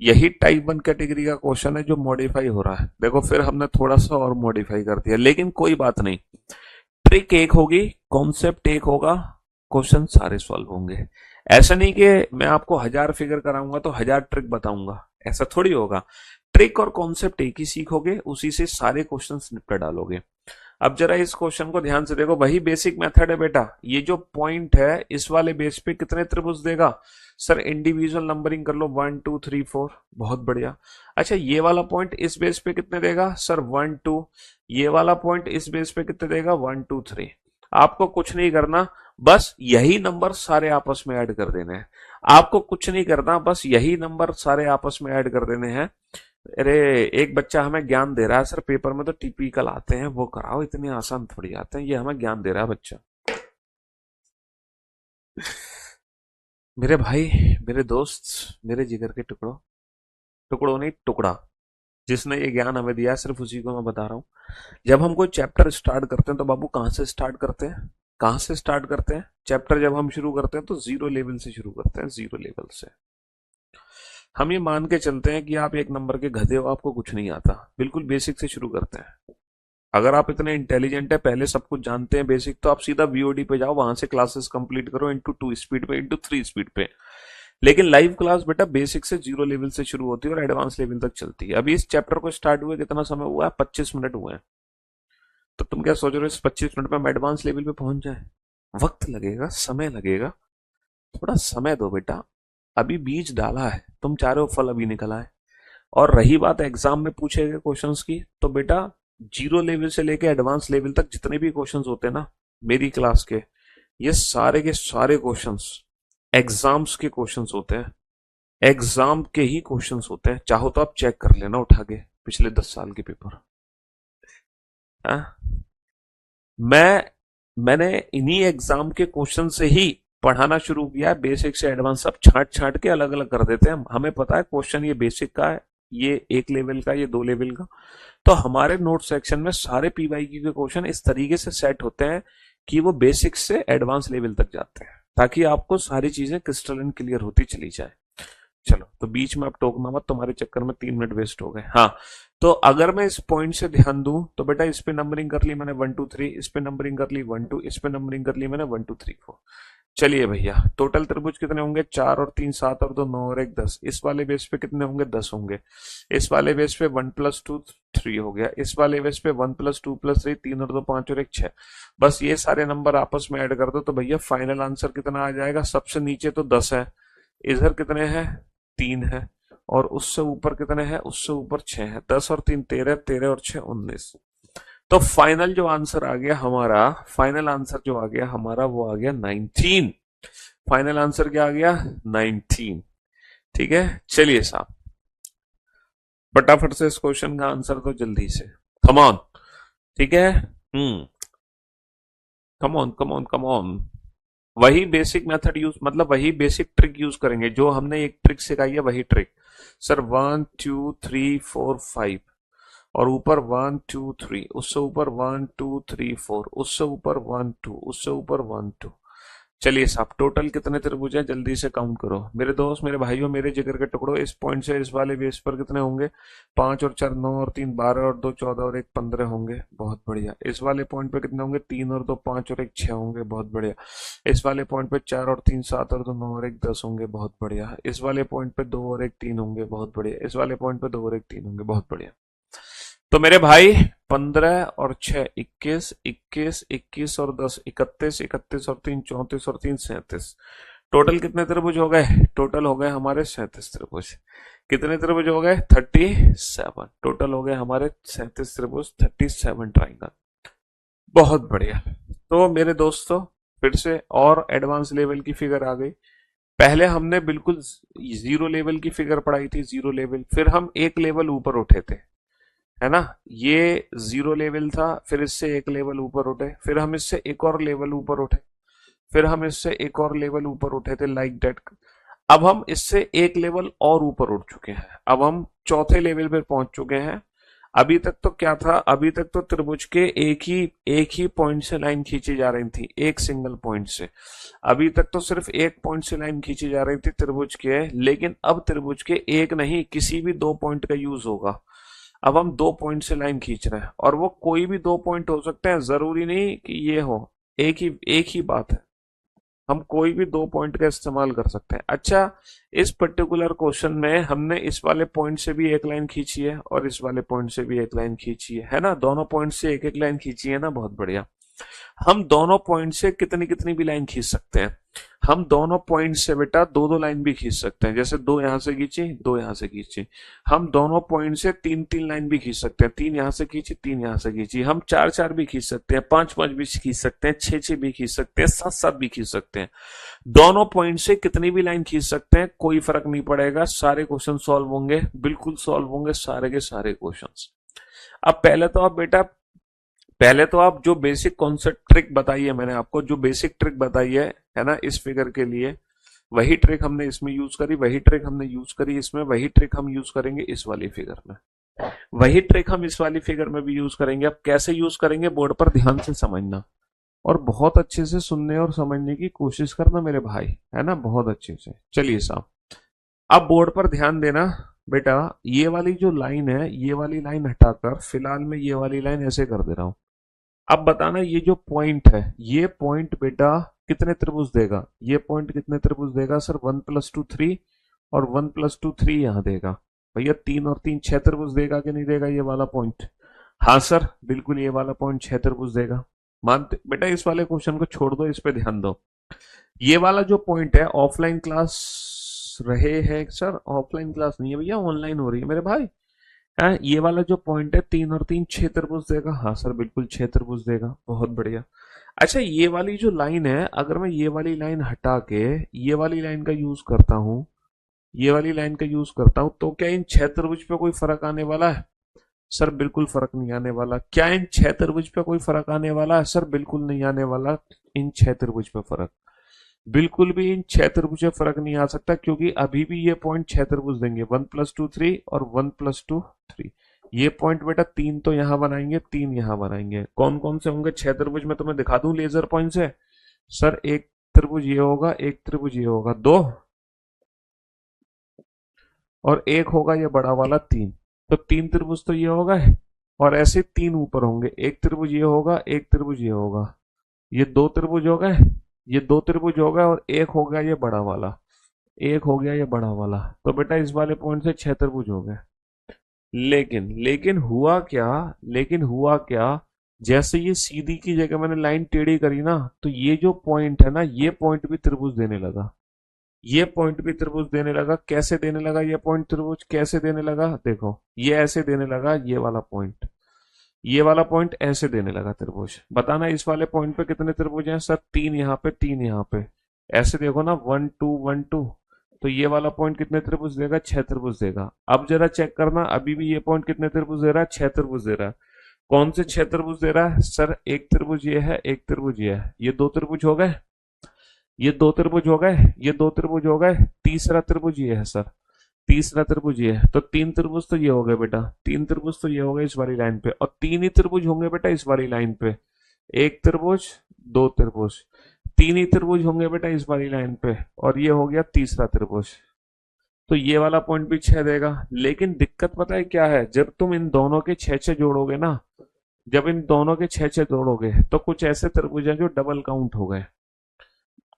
यही टाइप 1 कैटेगरी का क्वेश्चन है जो मॉडिफाई हो रहा है, देखो फिर हमने थोड़ा सा और मॉडिफाई कर दिया, लेकिन कोई बात नहीं, ट्रिक एक होगी, कॉन्सेप्ट एक होगा, क्वेश्चन सारे सॉल्व होंगे। ऐसा नहीं कि मैं आपको 1000 फिगर कराऊंगा तो 1000 ट्रिक बताऊंगा, ऐसा थोड़ी होगा। ट्रिक और कॉन्सेप्ट एक ही सीखोगे, उसी से सारे क्वेश्चन निपटा डालोगे। अब जरा इस क्वेश्चन को ध्यान से देखो, वही बेसिक मेथड है बेटा, ये जो पॉइंट है इस वाले बेस पे कितने त्रिभुज देगा, सर इंडिविजुअल नंबरिंग कर लो, 1 2 3 4, बहुत बढ़िया। अच्छा ये वाला पॉइंट इस बेस पे कितने देगा, सर 1 2, ये वाला पॉइंट इस बेस पे कितने देगा, 1 2 3। आपको कुछ नहीं करना, बस यही नंबर सारे आपस में ऐड कर देने हैं, आपको कुछ नहीं करना, बस यही नंबर सारे आपस में ऐड कर देने हैं। अरे एक बच्चा हमें ज्ञान दे रहा है, सर पेपर में तो टिपिकल आते हैं वो कराओ, इतने आसान थोड़ी आते हैं, ये हमें ज्ञान दे रहा है बच्चा। मेरे भाई, मेरे दोस्त, मेरे जिगर के टुकड़ों, टुकड़ों नहीं टुकड़ा, जिसने ये ज्ञान हमें दिया है सिर्फ उसी को मैं बता रहा हूँ। जब हम कोई चैप्टर स्टार्ट करते हैं तो बाबू कहाँ से स्टार्ट करते हैं, कहाँ से स्टार्ट करते हैं चैप्टर, जब हम शुरू करते हैं तो जीरो लेवल से शुरू करते हैं, जीरो लेवल से। हम ये मान के चलते हैं कि आप एक नंबर के गधे हो, आपको कुछ नहीं आता, बिल्कुल बेसिक से शुरू करते हैं। अगर आप इतने इंटेलिजेंट है, पहले सब कुछ जानते हैं बेसिक, तो आप सीधा बीओडी पे जाओ, वहां से क्लासेस कंप्लीट करो, इंटू 2 स्पीड पे, इंटू 3 स्पीड पे। लेकिन लाइव क्लास बेटा बेसिक से 0 लेवल से शुरू होती है और एडवांस लेवल तक चलती है। अभी इस चैप्टर को स्टार्ट हुए कितना समय हुआ है? 25 मिनट हुए हैं। तो तुम क्या सोच रहे हो इस 25 मिनट में हम एडवांस लेवल पे पहुंच जाए? वक्त लगेगा, समय लगेगा, थोड़ा समय दो बेटा। अभी बीज डाला है, तुम चाह रहे हो फल अभी निकला है। और रही बात एग्जाम में पूछे गए क्वेश्चंस की, तो बेटा 0 लेवल से लेके एडवांस लेवल तक जितने भी क्वेश्चंस होते हैं ना मेरी क्लास के सारे क्वेश्चंस एग्जाम्स के क्वेश्चंस होते हैं। एग्जाम के ही क्वेश्चंस होते हैं। चाहो तो आप चेक कर लेना उठा के पिछले 10 साल के पेपर। हाँ? मैंने इन्हीं एग्जाम के क्वेश्चन से ही पढ़ाना शुरू किया है। बेसिक से एडवांस सब छांट छांट के अलग अलग कर देते हैं। हमें पता है क्वेश्चन ये बेसिक का है, ये 1 लेवल का, ये 2 लेवल का। तो हमारे नोट सेक्शन में सारे पीवाईक्यू के क्वेश्चन इस तरीके से सेट होते हैं कि वो बेसिक से एडवांस लेवल तक जाते हैं, ताकि आपको सारी चीजें क्रिस्टल क्लियर होती चली जाए। चलो, तो बीच में अब टोकना मत, तुम्हारे चक्कर में 3 मिनट वेस्ट हो गए। हाँ, तो अगर मैं इस पॉइंट से ध्यान दूं तो बेटा इस पे नंबरिंग कर ली मैंने 1 2 3, इस पे नंबरिंग कर ली 1 2, इस पे नंबरिंग कर ली मैंने 1 2 3 4। चलिए भैया, टोटल त्रिभुज कितने होंगे? 4 और 3 7 और 2 9 और 1 10। इस वाले बेस पे कितने होंगे? 10 होंगे। इस वाले बेस पे 1 + 2 3 हो गया। इस वाले बेस पे 1 + 2 + 3 3 और 2 5 और 1 6। बस ये सारे नंबर आपस में ऐड कर दो तो भैया फाइनल आंसर कितना आ जाएगा? सबसे नीचे तो 10 है, इधर कितने हैं? 3 है, और उससे ऊपर कितने हैं? उससे ऊपर 6 है। 10 और 3 13, 13 और 6 19। तो फाइनल जो आंसर आ गया हमारा, फाइनल आंसर जो आ गया हमारा वो आ गया 19। फाइनल आंसर क्या आ गया? 19। ठीक है, चलिए साहब, फटाफट से इस क्वेश्चन का आंसर तो जल्दी से, कम ऑन। ठीक है, come on come on come on. वही बेसिक मेथड यूज, मतलब वही बेसिक ट्रिक यूज करेंगे जो हमने एक ट्रिक सिखाई है, वही ट्रिक। सर 1 2 3 4 5, और ऊपर 1 2 3, उससे ऊपर 1 2 3 4, उससे ऊपर 1 2, उससे ऊपर 1 2। चलिए साहब, टोटल कितने त्रिभुज हैं जल्दी से काउंट करो मेरे दोस्त, मेरे भाइयों, मेरे जिगर के टुकड़ों। इस पॉइंट से इस वाले बेस पर कितने होंगे? 5 और 4 9 और 3 12 और 2 14 और 1 15 होंगे। बहुत बढ़िया। इस वाले पॉइंट पे कितने होंगे? 3 और 2 5 और 1 6 होंगे। बहुत बढ़िया। इस वाले पॉइंट पे 4 और 3 7 और 2 9 और 1 10 होंगे। बहुत बढ़िया। इस वाले पॉइंट पे 2 और 1 3 होंगे। बहुत बढ़िया। इस वाले पॉइंट पे 2 और 1 3 होंगे। बहुत बढ़िया। तो मेरे भाई 15 और 6 21, 21 21 और 10 31, 31 और 3 34 और 3 37। टोटल कितने त्रिभुज हो गए? टोटल हो गए हमारे 37 त्रिभुज। कितने त्रिभुज हो गए? 37। टोटल हो गए हमारे 37 त्रिभुज, 37 ट्राइंगल। बहुत बढ़िया। तो मेरे दोस्तों, फिर से और एडवांस लेवल की फिगर आ गई। पहले हमने बिल्कुल 0 लेवल की फिगर पढ़ाई थी, 0 लेवल। फिर हम 1 लेवल ऊपर उठे थे, है ना? ये 0 लेवल था, फिर इससे 1 लेवल ऊपर उठे, फिर हम इससे एक और लेवल ऊपर उठे, फिर हम इससे एक और लेवल ऊपर उठे थे, लाइक डेट। अब हम इससे 1 लेवल और ऊपर उठ चुके हैं। अब हम चौथे लेवल पे पहुंच चुके हैं। अभी तक तो क्या था? अभी तक तो त्रिभुज के एक ही पॉइंट से लाइन खींची जा रही थी, एक सिंगल पॉइंट से। अभी तक तो सिर्फ एक पॉइंट से लाइन खींची जा रही थी त्रिभुज के, लेकिन अब त्रिभुज के एक नहीं, किसी भी 2 पॉइंट का यूज होगा। अब हम 2 पॉइंट से लाइन खींच रहे हैं, और वो कोई भी 2 पॉइंट हो सकते हैं, जरूरी नहीं कि ये हो। एक ही बात है, हम कोई भी 2 पॉइंट का इस्तेमाल कर सकते हैं। अच्छा, इस पर्टिकुलर क्वेश्चन में हमने इस वाले पॉइंट से भी एक लाइन खींची है और इस वाले पॉइंट से भी एक लाइन खींची है ना? दोनों पॉइंट से एक एक लाइन खींची है ना? बहुत बढ़िया। हम दोनों पॉइंट से कितनी कितनी भी लाइन खींच सकते हैं। हम दोनों पॉइंट से बेटा 2 2 लाइन भी खींच सकते हैं, जैसे 2 यहां से खींची, 2 यहां से खींची। हम दोनों पॉइंट से 3 3 लाइन भी खींच सकते हैं, 3 यहां से खींची, 3 यहां से खींची। हम 4 4 भी खींच सकते हैं, 5 5 भी खींच सकते हैं, 6 6 भी खींच सकते हैं, 7 7 भी खींच सकते हैं। दोनों पॉइंट से कितनी भी लाइन खींच सकते हैं, कोई फर्क नहीं पड़ेगा। सारे क्वेश्चन सॉल्व होंगे, बिल्कुल सॉल्व होंगे सारे के सारे क्वेश्चन। अब पहले तो आप जो बेसिक कॉन्सेप्ट ट्रिक बताई है मैंने आपको, जो बेसिक ट्रिक बताई है ना, इस फिगर के लिए, वही ट्रिक हमने इसमें यूज करी, वही ट्रिक हमने यूज करी इसमें, वही ट्रिक हम यूज करेंगे इस वाली फिगर में, वही ट्रिक हम इस वाली फिगर में भी यूज करेंगे। अब कैसे यूज करेंगे, बोर्ड पर ध्यान से समझना और बहुत अच्छे से सुनने और समझने की कोशिश करना मेरे भाई, है ना? बहुत अच्छे से। चलिए साहब, अब बोर्ड पर ध्यान देना बेटा। ये वाली जो लाइन है, ये वाली लाइन हटाकर फिलहाल मैं ये वाली लाइन ऐसे कर दे रहा हूं। अब बताना, ये जो पॉइंट है, ये पॉइंट बेटा कितने त्रिभुज देगा? ये पॉइंट कितने त्रिभुज देगा सर? 1+2 3 और 1+2 3 यहां देगा। भैया 3 और 3 6 त्रिभुज देगा कि नहीं देगा ये वाला पॉइंट? हाँ सर बिल्कुल, ये वाला पॉइंट 6 त्रिभुज देगा। मानते बेटा, इस वाले क्वेश्चन को छोड़ दो, इस पे ध्यान दो। ये वाला जो पॉइंट है, ऑफलाइन क्लास रहे हैं सर? ऑफलाइन क्लास नहीं है भैया, ऑनलाइन हो रही है मेरे भाई। है ये वाला जो पॉइंट है 3 और 3 6 त्रिभुज देगा। हाँ सर बिल्कुल 6 त्रिभुज देगा, बहुत बढ़िया। अच्छा, ये वाली जो लाइन है, अगर मैं ये वाली लाइन हटा के ये वाली लाइन का यूज करता हूं, ये वाली लाइन का यूज करता हूं, तो क्या इन 6 त्रिभुज पे कोई फर्क आने वाला है? सर बिल्कुल फर्क नहीं आने वाला। क्या इन 6 त्रिभुज पे कोई फर्क आने वाला है? सर बिल्कुल नहीं आने वाला इन 6 त्रिभुज पे फर्क। बिल्कुल भी इन 6 त्रिभुज पे फर्क नहीं आ सकता, क्योंकि अभी भी ये पॉइंट 6 त्रिभुज देंगे, 1+2 3 और 1+2 3। ये पॉइंट बेटा 3 तो यहां बनाएंगे, 3 यहां बनाएंगे। कौन कौन से होंगे 6 त्रिभुज? मैं तुम्हें दिखा दूं लेजर पॉइंट से। सर एक त्रिभुज ये होगा, एक त्रिभुज ये होगा, 2, और एक होगा ये बड़ा वाला 3। तो 3 त्रिभुज तो ये होगा, और ऐसे 3 ऊपर होंगे। एक त्रिभुज ये होगा, एक त्रिभुज ये होगा, ये 2 त्रिभुज हो गए, ये 2 त्रिभुज हो गए, और एक हो गया ये बड़ा वाला, एक हो गया ये बड़ा वाला। तो बेटा इस वाले पॉइंट से 6 त्रिभुज हो गए। लेकिन लेकिन हुआ क्या? लेकिन हुआ क्या? जैसे ये सीधी की जगह मैंने लाइन टेढ़ी करी ना, तो ये जो पॉइंट है ना, ये पॉइंट भी त्रिभुज देने लगा। ये पॉइंट भी त्रिभुज देने लगा। कैसे देने लगा ये पॉइंट त्रिभुज? कैसे देने लगा? देखो, ये ऐसे देने लगा, ये वाला पॉइंट, ये वाला पॉइंट ऐसे देने लगा त्रिभुज। बताना इस वाले पॉइंट पे कितने त्रिभुज हैं? सर 3 यहाँ पे, 3 यहाँ पे। ऐसे देखो ना, 1 2 1 2। तो ये वाला पॉइंट कितने त्रिभुज देगा? 6 त्रिभुज देगा। अब जरा चेक करना, अभी भी ये पॉइंट कितने त्रिभुज दे रहा है? 6 त्रिभुज दे रहा है। कौन से 6 त्रिभुज दे रहा है? सर एक त्रिभुज ये है, एक त्रिभुज ये है, ये 2 त्रिभुज हो गए, ये 2 त्रिभुज हो गए, ये 2 त्रिभुज हो गए। तीसरा त्रिभुज ये है सर, तीसरा त्रिभुज ये है। तो 3 त्रिभुज तो ये हो गए बेटा, 3 त्रिभुज तो ये हो गए इस वाली लाइन पे, और 3 ही त्रिभुज होंगे बेटा इस वाली लाइन पे। एक त्रिभुज, 2 त्रिभुज, 3 ही त्रिभुज होंगे बेटा इस वाली लाइन पे, और ये हो गया तीसरा त्रिभुज। तो ये वाला पॉइंट भी 6 देगा। लेकिन दिक्कत पता है क्या है? जब तुम इन दोनों के 6 6 जोड़ोगे ना, जब इन दोनों के 6 6 जोड़ोगे, तो कुछ ऐसे त्रिभुज हैं जो डबल काउंट हो गए।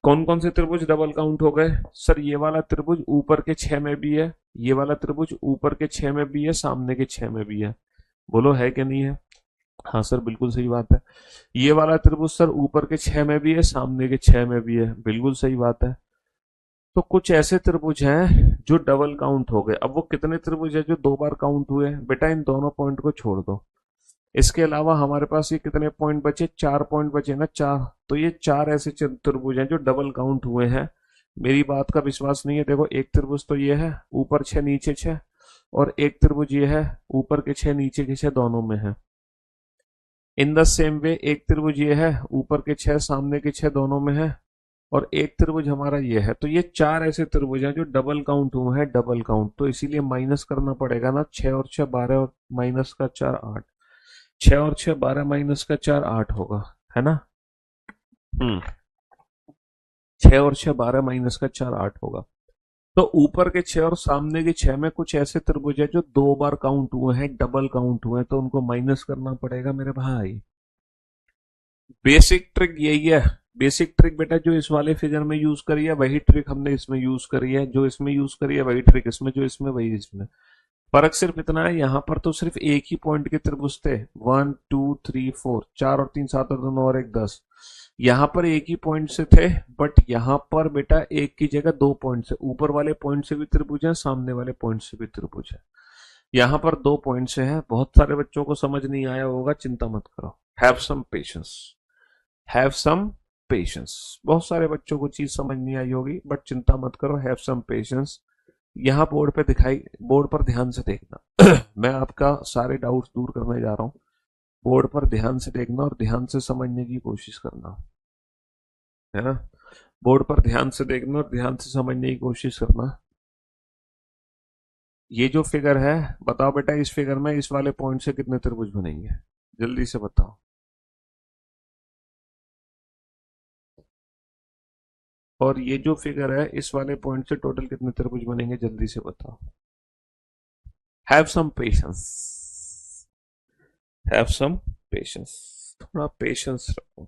कौन कौन से त्रिभुज डबल काउंट हो गए? सर ये वाला त्रिभुज ऊपर के 6 में भी है, ये वाला त्रिभुज ऊपर के 6 में भी है, सामने के 6 में भी है। बोलो है कि नहीं है? हाँ सर बिल्कुल सही बात है। ये वाला त्रिभुज सर ऊपर के 6 में भी है, सामने के 6 में भी है, बिल्कुल सही बात है। तो कुछ ऐसे त्रिभुज हैं जो डबल काउंट हो गए। अब वो कितने त्रिभुज है जो 2 बार काउंट हुए? बेटा इन दोनों पॉइंट को छोड़ दो। इसके अलावा हमारे पास ये कितने पॉइंट बचे? 4 पॉइंट बचे ना, 4। तो ये 4 ऐसे त्रिभुज हैं जो डबल काउंट हुए हैं। मेरी बात का विश्वास नहीं है? देखो, एक त्रिभुज तो ये है, ऊपर 6 नीचे 6, और एक त्रिभुज ये है, ऊपर के 6 नीचे के 6 दोनों में है। इन द सेम वे एक त्रिभुज ये है, ऊपर के 6 सामने के 6 दोनों में है, और एक त्रिभुज हमारा ये है। तो ये 4 ऐसे त्रिभुज हैं जो डबल काउंट हुए हैं, डबल काउंट। तो इसीलिए माइनस करना पड़ेगा ना, 6 और 6 12, और माइनस का 4 8। 6 और 6 12, माइनस का 4 8 होगा, है ना? 6 और 6 12, माइनस का 4 8 होगा। तो ऊपर के 6 और सामने के 6 में कुछ ऐसे त्रिभुज है जो 2 बार काउंट हुए हैं, डबल काउंट हुए हैं, तो उनको माइनस करना पड़ेगा मेरे भाई। बेसिक ट्रिक यही है। बेसिक ट्रिक बेटा जो इस वाले फिगर में यूज करी है, वही ट्रिक हमने इसमें यूज करी है। जो इसमें यूज करी है वही ट्रिक इसमें, जो इसमें वही इसमें। फर्क सिर्फ इतना है, यहां पर तो सिर्फ एक ही पॉइंट के त्रिभुज थे, 1 2 3 4, 4 और 3 7 और 2 और 1 10। यहां पर एक ही पॉइंट से थे, बट यहां पर बेटा एक की जगह 2 पॉइंट से, ऊपर वाले पॉइंट से भी त्रिभुज है, सामने वाले पॉइंट से भी त्रिभुज है। यहां पर 2 पॉइंट से है। बहुत सारे बच्चों को समझ नहीं आया होगा, चिंता मत करो। Have some patience, have some patience. बहुत सारे बच्चों को चीज समझ नहीं आई होगी, बट चिंता मत करो, हैव सम पेशेंस। यहाँ बोर्ड पे दिखाई, बोर्ड पर ध्यान से देखना। मैं आपका सारे डाउट्स दूर करने जा रहा हूँ। बोर्ड पर ध्यान से देखना और ध्यान से समझने की कोशिश करना, है ना? बोर्ड पर ध्यान से देखना और ध्यान से समझने की कोशिश करना। ये जो फिगर है, बताओ बेटा इस फिगर में इस वाले पॉइंट से कितने त्रिभुज बनेंगे? जल्दी से बताओ। और ये जो फिगर है, इस वाले पॉइंट से टोटल कितने त्रिभुज बनेंगे? जल्दी से बताओ। Have some patience, have some patience. थोड़ा पेशेंस रखो।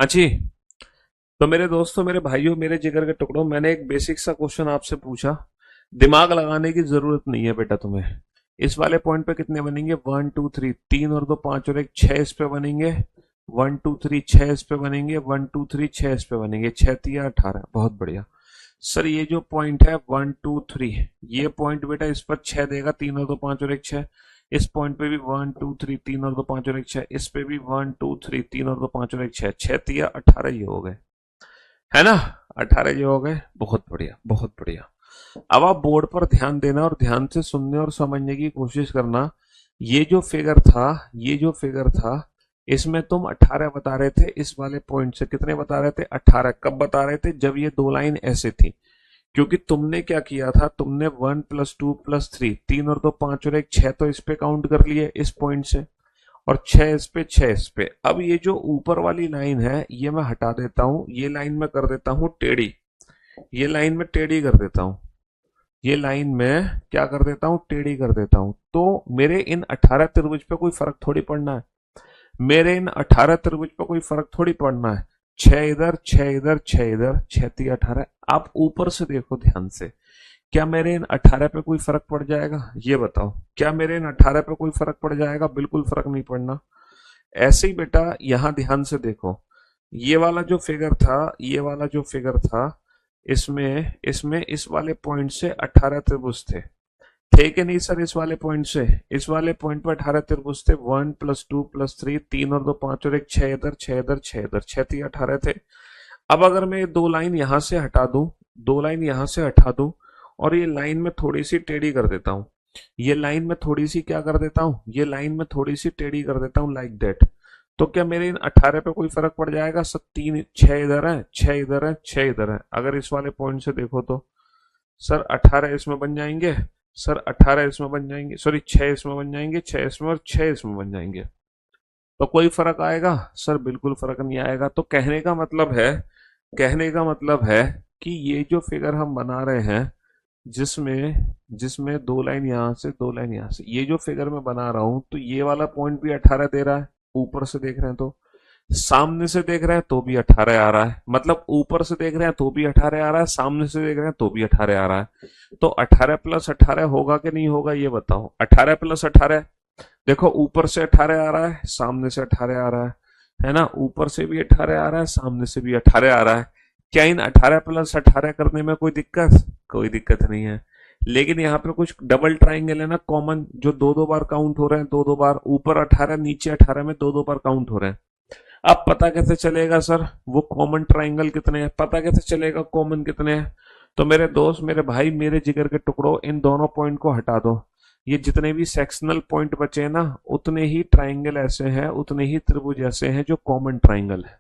अच्छी। तो मेरे दोस्तों, मेरे भाइयों, मेरे जिगर के टुकड़ों, मैंने एक बेसिक सा क्वेश्चन आपसे पूछा। दिमाग लगाने की जरूरत नहीं है बेटा तुम्हें। इस वाले पॉइंट पे कितने बनेंगे? 1 2 3, 3 और 2 5 और 1 6 इस पे बनेंगे। 1 2 3 6 इस पे बनेंगे। 1 2 3 6 इस पे बनेंगे। 6 3 18। बहुत बढ़िया। सर ये जो पॉइंट है 1 2 3, ये पॉइंट बेटा इस पर 6 देगा। 3 और 2 5 और 1 6। इस पॉइंट पे भी 1 2 3, 3 और 2 5 और 1 6। इस पे भी 1 2 3, 3 और 2 5 और 1 6। 6 3 18 ये हो गए, है ना? 18 ये हो गए। बहुत बढ़िया, बहुत बढ़िया। अब आप बोर्ड पर ध्यान देना और ध्यान से सुनने और समझने की कोशिश करना। ये जो फिगर था, ये जो फिगर था, इसमें तुम 18 बता रहे थे। इस वाले पॉइंट से कितने बता रहे थे? 18। कब बता रहे थे? जब ये दो लाइन ऐसे थी। क्योंकि तुमने क्या किया था? तुमने 1 + 2 + 3, 3 और 2 5 और 1 6 तो इस पे काउंट कर लिए इस पॉइंट से, और 6 इस पे, 6 इस पे। अब ये जो ऊपर वाली लाइन है ये मैं हटा देता हूं। ये लाइन मैं कर देता हूं टेढ़ी। ये लाइन में टेढ़ी कर देता हूं। ये लाइन में क्या कर देता हूं? टेढ़ी कर देता हूं। तो मेरे इन 18 त्रिभुज पे कोई फर्क थोड़ी पड़ना है। मेरे इन 18 त्रिभुज पे कोई फर्क थोड़ी पड़ना है। 6 इधर, 6 इधर, 6 इधर, 6 3 18। आप ऊपर से देखो ध्यान से। क्या मेरे इन 18 पे कोई फर्क पड़ जाएगा? ये बताओ, क्या मेरे इन 18 पे कोई फर्क पड़ जाएगा? बिल्कुल फर्क नहीं पड़ना। ऐसे ही बेटा यहां ध्यान से देखो। ये वाला जो फिगर था, ये वाला जो फिगर था, इसमें इसमें इस वाले पॉइंट से 18 त्रिभुज थे कि नहीं सर? इस वाले पॉइंट से, इस वाले पॉइंट पर 18 त्रिभुज थे। 1 + 2 + 3, 3 और 2 5 और 1 6 इधर, 6 इधर, 6 इधर, 6 3 18 थे। अब अगर मैं ये दो लाइन यहां से हटा दूं, दो लाइन यहां से हटा दूं, और ये लाइन में थोड़ी सी टेढ़ी कर देता हूं। ये लाइन में थोड़ी सी क्या कर देता हूं? ये लाइन में थोड़ी सी टेढ़ी कर देता हूं, लाइक दैट। तो क्या मेरे इन 18 पे कोई फर्क पड़ जाएगा? सब 3 6 इधर है, 6 इधर है, 6 इधर है। अगर इस वाले पॉइंट से देखो तो सर 18 इसमें बन जाएंगे। सर 18 इसमें बन जाएंगे, सॉरी 6 इसमें बन जाएंगे, 6 इसमें और 6 इसमें बन जाएंगे। तो कोई फर्क आएगा? सर बिल्कुल फर्क नहीं आएगा। तो कहने का मतलब है, कहने का मतलब है कि ये जो फिगर हम बना रहे हैं, जिसमें जिसमें दो लाइन यहां से, दो लाइन यहां से, ये जो फिगर मैं बना रहा हूं, तो ये वाला पॉइंट भी 18 दे रहा है। ऊपर से देख रहे हैं तो, सामने से देख रहे हैं तो भी 18 आ रहा है। मतलब ऊपर से देख रहे हैं तो भी 18 आ रहा है, सामने से देख रहे हैं तो भी 18 आ रहा है। तो 18 + 18 होगा कि नहीं होगा? ये बताओ। 18 + 18, देखो ऊपर से 18 आ रहा है, सामने से 18 आ रहा है ना? ऊपर से भी 18 आ रहा है, सामने से भी 18 आ रहा है। क्या इन 18 + 18 करने में कोई दिक्कत? कोई दिक्कत नहीं है। लेकिन यहाँ पे कुछ डबल ट्राइंगल है ना, कॉमन, जो दो दो बार काउंट हो रहे हैं। दो दो बार, ऊपर 18 नीचे 18 में दो दो बार काउंट हो रहे हैं। अब पता कैसे चलेगा सर वो कॉमन ट्राइंगल कितने हैं? पता कैसे चलेगा कॉमन कितने हैं? तो मेरे दोस्त, मेरे भाई, मेरे जिगर के टुकड़ों, इन दोनों पॉइंट को हटा दो। ये जितने भी सेक्शनल पॉइंट बचे ना, उतने ही ट्राइंगल ऐसे हैं, उतने ही त्रिभुज ऐसे हैं जो कॉमन ट्राइंगल है।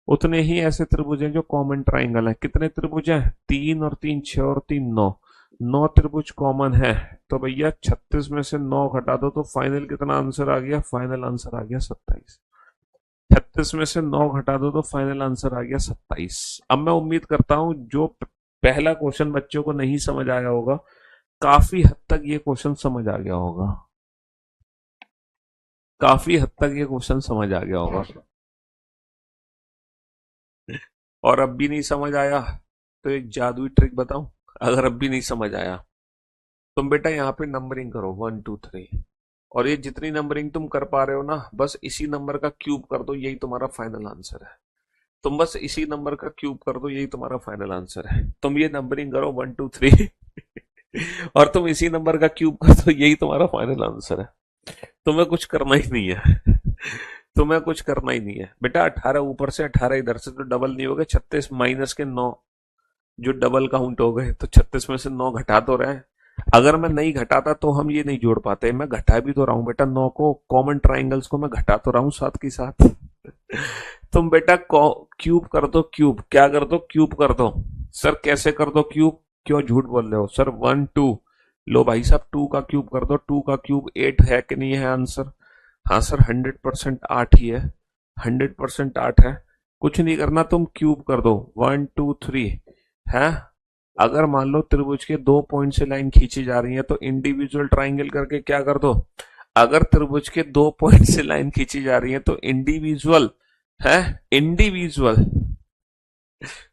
उतने ही ऐसे त्रिभुज हैं जो कॉमन ट्राइंगल है। कितने त्रिभुज हैं? 3 और 3 6 और 3 9। 9 त्रिभुज कॉमन है। तो भैया 36 में से 9 घटा दो तो फाइनल कितना आंसर आ गया? फाइनल आंसर आ गया 27। 36 में से 9 घटा दो तो फाइनल आंसर आ गया 27। अब मैं उम्मीद करता हूं जो पहला क्वेश्चन बच्चों को नहीं समझ आया होगा, काफी हद तक ये क्वेश्चन समझ आ गया होगा। काफी हद तक ये क्वेश्चन समझ आ गया होगा। और अब भी नहीं समझ आया तो एक जादुई ट्रिक बताऊं। अगर अब भी नहीं समझ आया, तुम बेटा यहाँ पे नंबरिंग करो 1 2 3, और ये जितनी नंबरिंग तुम कर पा रहे हो ना, बस इसी नंबर का क्यूब कर दो, यही तुम्हारा फाइनल आंसर है। तुम बस इसी नंबर का क्यूब कर दो, यही तुम्हारा फाइनल आंसर है। तुम ये नंबरिंग करो 1 2 3 और तुम इसी नंबर का क्यूब कर दो, यही तुम्हारा फाइनल आंसर है। तुम्हें कुछ करना ही नहीं है। तुम्हें कुछ करना ही नहीं है बेटा। 18 ऊपर से, 18 इधर से, तो डबल नहीं हो गए। 36 माइनस के 9 जो डबल काउंट हो गए, तो 36 में से 9 घटा तो रहे हैं। अगर मैं नहीं घटाता तो हम ये नहीं जोड़ पाते। मैं घटा भी तो रहा हूं बेटा 9 को, कॉमन ट्राइंगल्स को मैं घटा तो रहा हूं साथ के साथ। तुम बेटा क्यूब कर दो, क्यूब क्या कर दो? क्यूब कर दो। सर कैसे कर दो क्यूब? क्यों झूठ बोल रहे हो सर? 1 2, लो भाई साहब 2 का क्यूब कर दो। 2 का क्यूब 8 है कि नहीं है आंसर? हाँ सर 100% 8 ही है। 100% 8 है। कुछ नहीं करना, तुम क्यूब कर दो 1 2 3 है। अगर मान लो त्रिभुज के दो पॉइंट से लाइन खींची जा रही है तो इंडिविजुअल ट्राइंगल करके क्या कर दो? अगर त्रिभुज के दो पॉइंट से लाइन खींची जा रही है तो इंडिविजुअल है इंडिविजुअल।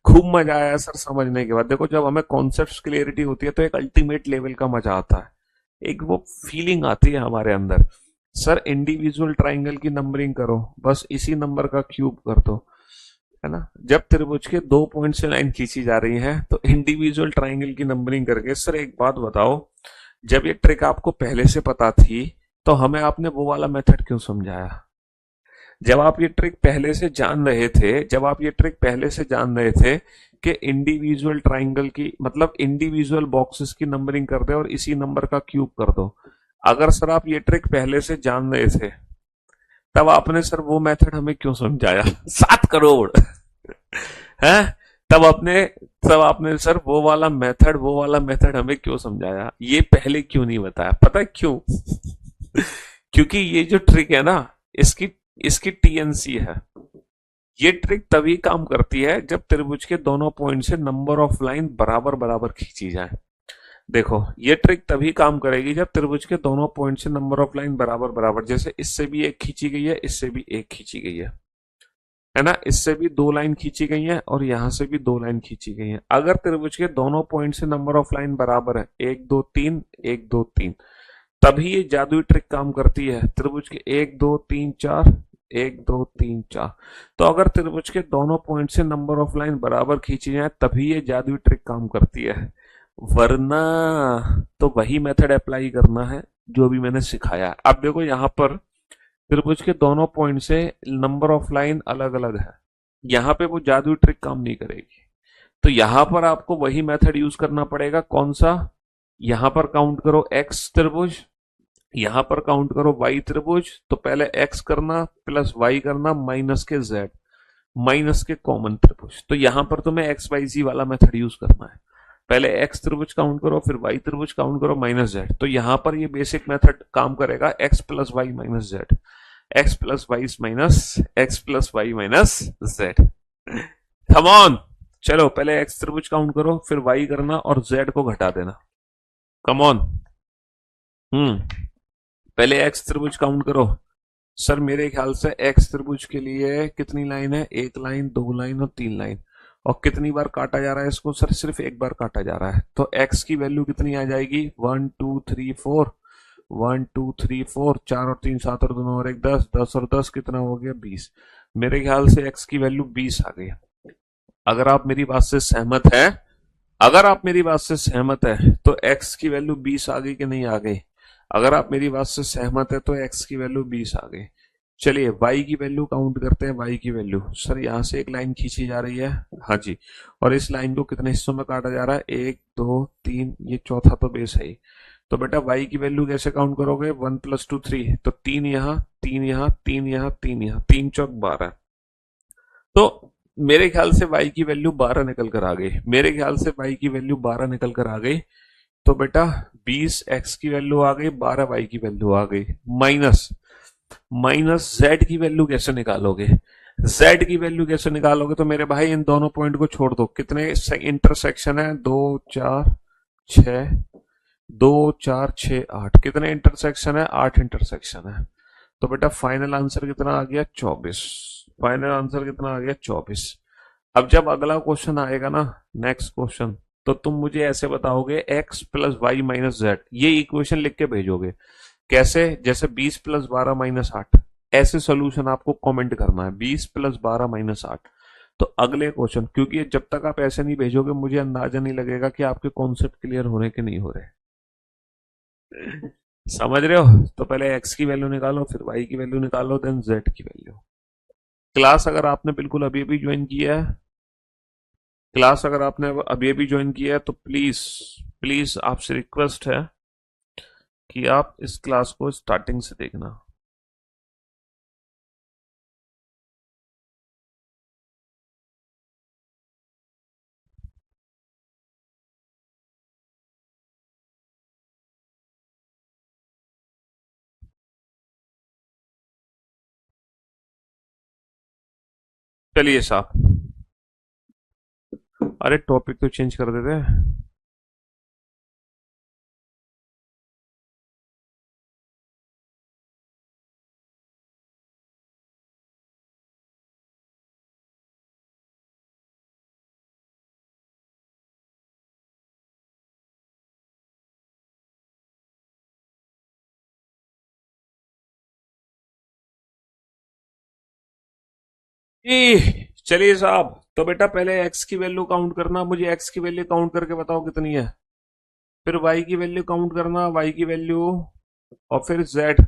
खूब मजा आया सर समझने के बाद। देखो जब हमें कॉन्सेप्ट्स क्लियरिटी होती है तो एक अल्टीमेट लेवल का मजा आता है, एक वो फीलिंग आती है हमारे अंदर। सर इंडिविजुअल ट्राइंगल की नंबरिंग करो, बस इसी नंबर का क्यूब कर दो, है ना। जब त्रिभुज के 2 पॉइंट से लाइन खींची जा रही है तो इंडिविजुअल ट्राइंगल की नंबरिंग करके, सर एक बात बताओ, जब ये ट्रिक आपको पहले से पता थी तो हमें आपने वो वाला मेथड क्यों समझाया? जब आप ये ट्रिक पहले से जान रहे थे, जब आप ये ट्रिक पहले से जान रहे थे कि इंडिविजुअल ट्राइंगल की मतलब इंडिविजुअल बॉक्सेस की नंबरिंग कर दे और इसी नंबर का क्यूब कर दो, अगर सर आप ये ट्रिक पहले से जान रहे थे तब आपने सर वो मेथड हमें क्यों समझाया? 7 करोड़ है। तब अपने तब आपने सर वो वाला मेथड हमें क्यों समझाया, ये पहले क्यों नहीं बताया? पता है क्यों? क्योंकि ये जो ट्रिक है ना, इसकी इसकी टीएनसी है। ये ट्रिक तभी काम करती है जब त्रिभुज के दोनों पॉइंट से नंबर ऑफ लाइन बराबर बराबर खींची जाए। देखो ये ट्रिक तभी काम करेगी जब त्रिभुज के दोनों पॉइंट से नंबर ऑफ लाइन बराबर बराबर, जैसे इससे भी एक खींची गई है, इससे भी एक खींची गई है ना, इससे भी 2 लाइन खींची गई है और यहां से भी 2 लाइन खींची गई है। अगर त्रिभुज के दोनों पॉइंट से नंबर ऑफ लाइन बराबर है, 1 2 3 1 2 3, तभी ये जादुई ट्रिक काम करती है। त्रिभुज के 1 2 3 4 1 2 3 4, तो अगर त्रिभुज के दोनों पॉइंट से नंबर ऑफ लाइन बराबर खींची जाए तभी ये जादुई ट्रिक काम करती है, वरना तो वही मेथड अप्लाई करना है जो भी मैंने सिखाया। अब देखो यहां पर त्रिभुज के दोनों पॉइंट से नंबर ऑफ लाइन अलग अलग है, यहां पे वो जादुई ट्रिक काम नहीं करेगी। तो यहां पर आपको वही मेथड यूज करना पड़ेगा, कौन सा? यहां पर काउंट करो एक्स त्रिभुज, यहां पर काउंट करो वाई त्रिभुज, तो पहले एक्स करना प्लस वाई करना माइनस के जेड, माइनस के कॉमन त्रिभुज। तो यहां पर तुम्हें एक्स वाई जी वाला मेथड यूज करना है। पहले एक्स त्रिभुज काउंट करो, फिर वाई त्रिभुज काउंट करो माइनस जेड। तो यहां पर ये बेसिक मेथड काम करेगा, X plus Y minus Z, X plus Y minus X plus Y minus Z. Come on, चलो पहले एक्स त्रिभुज काउंट करो, फिर वाई करना और जेड को घटा देना। Come on. पहले एक्स त्रिभुज काउंट करो। सर मेरे ख्याल से एक्स त्रिभुज के लिए कितनी लाइन है? 1 लाइन, 2 लाइन और 3 लाइन। और कितनी बार काटा जा रहा है इसको? सर सिर्फ एक बार काटा जा रहा है। तो एक्स की वैल्यू कितनी आ जाएगी? 1 2 3 4, 1 2 3 4, 4 और 3 7 और 2 और 1 10, 10 और 10 कितना हो गया? 20। मेरे ख्याल से एक्स की वैल्यू 20 आ गई। अगर आप मेरी बात से सहमत है, अगर आप मेरी बात से सहमत है तो एक्स की वैल्यू 20 आ गई कि नहीं आ गई? अगर आप मेरी बात से सहमत है तो एक्स की वैल्यू 20 आ गई। चलिए वाई की वैल्यू काउंट करते हैं। वाई की वैल्यू, सर यहां से एक लाइन खींची जा रही है, हाँ जी, और इस लाइन को कितने हिस्सों में काटा जा रहा है? 1 2 3, ये चौथा तो बेस है ही। तो बेटा वाई की वैल्यू कैसे काउंट करोगे? 1 + 2 3, तो 3 यहाँ, 3 यहाँ, 3 यहाँ, 3 यहाँ, 3 × 4 = 12। तो मेरे ख्याल से y की वैल्यू 12 निकल कर आ गई। मेरे ख्याल से y की वैल्यू 12 निकल कर आ गई। तो बेटा 20 x की वैल्यू आ गई, 12 y की वैल्यू आ गई। माइनस माइनस z की वैल्यू कैसे निकालोगे? z की वैल्यू कैसे निकालोगे? तो मेरे भाई इन दोनों पॉइंट को छोड़ दो। कितने इंटरसेक्शन है? 2 4 6, 2 4 6 8, कितने इंटरसेक्शन है? 8 इंटरसेक्शन है। तो बेटा फाइनल आंसर कितना आ गया? 24। फाइनल आंसर कितना आ गया? 24। अब जब अगला क्वेश्चन आएगा ना, नेक्स्ट क्वेश्चन, तो तुम मुझे ऐसे बताओगे X plus Y minus Z, ये इक्वेशन लिख के भेजोगे। कैसे? जैसे 20 + 12 - 8, ऐसे सोल्यूशन आपको कमेंट करना है, 20 + 12 - 8। तो अगले क्वेश्चन, क्योंकि जब तक आप ऐसे नहीं भेजोगे मुझे अंदाजा नहीं लगेगा कि आपके कॉन्सेप्ट क्लियर हो रहे कि नहीं हो रहे। समझ रहे हो? तो पहले एक्स की वैल्यू निकालो, फिर वाई की वैल्यू निकालो, देन जेड की वैल्यू। क्लास अगर आपने बिल्कुल अभी अभी ज्वाइन किया है, क्लास अगर आपने अभी अभी ज्वाइन किया है तो प्लीज प्लीज आपसे रिक्वेस्ट है कि आप इस क्लास को स्टार्टिंग से देखना। चलिए साहब, अरे टॉपिक तो चेंज कर देते हैं। चलिए साहब, तो बेटा पहले एक्स की वैल्यू काउंट करना, मुझे एक्स की वैल्यू काउंट करके बताओ कितनी है। फिर वाई की वैल्यू काउंट करना, वाई की वैल्यू, और फिर जेड।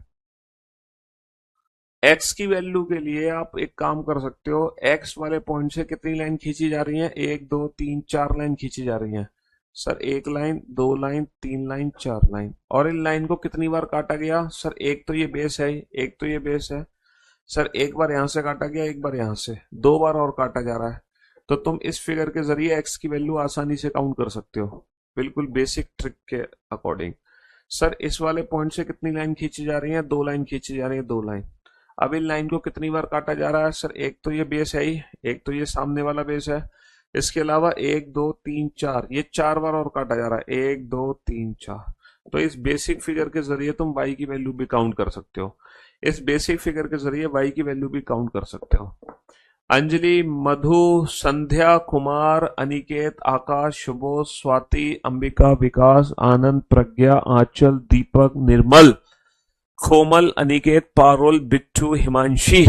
एक्स की वैल्यू के लिए आप एक काम कर सकते हो, एक्स वाले पॉइंट से कितनी लाइन खींची जा रही है, एक दो तीन चार लाइन खींची जा रही है। सर एक लाइन, दो लाइन, तीन लाइन, चार लाइन, और इन लाइन को कितनी बार काटा गया। सर एक तो ये बेस है, एक तो ये बेस है। सर एक बार यहां से काटा गया, एक बार यहां से, दो बार और काटा जा रहा है। तो तुम इस फिगर के जरिए एक्स की वैल्यू आसानी से काउंट कर सकते हो, बिल्कुल बेसिक ट्रिक के अकॉर्डिंग। सर इस वाले पॉइंट से कितनी लाइन खींची जा रही है, दो लाइन खींची जा रही है, दो लाइन। अब इन लाइन को कितनी बार काटा जा रहा है। सर एक तो ये बेस है ही, एक तो ये सामने वाला बेस है। इसके अलावा एक दो तीन चार, ये चार बार और काटा जा रहा है, एक दो तीन चार। तो इस बेसिक फिगर के जरिए तुम y की वैल्यू भी काउंट कर सकते हो, इस बेसिक फिगर के जरिए y की वैल्यू भी काउंट कर सकते हो। अंजलि, मधु, संध्या, कुमार, अनिकेत, आकाश, शुभो, स्वाति, अंबिका, विकास, आनंद, प्रज्ञा, आंचल, दीपक, निर्मल, कोमल, अनिकेत, पारुल, बिट्टू, हिमांशी,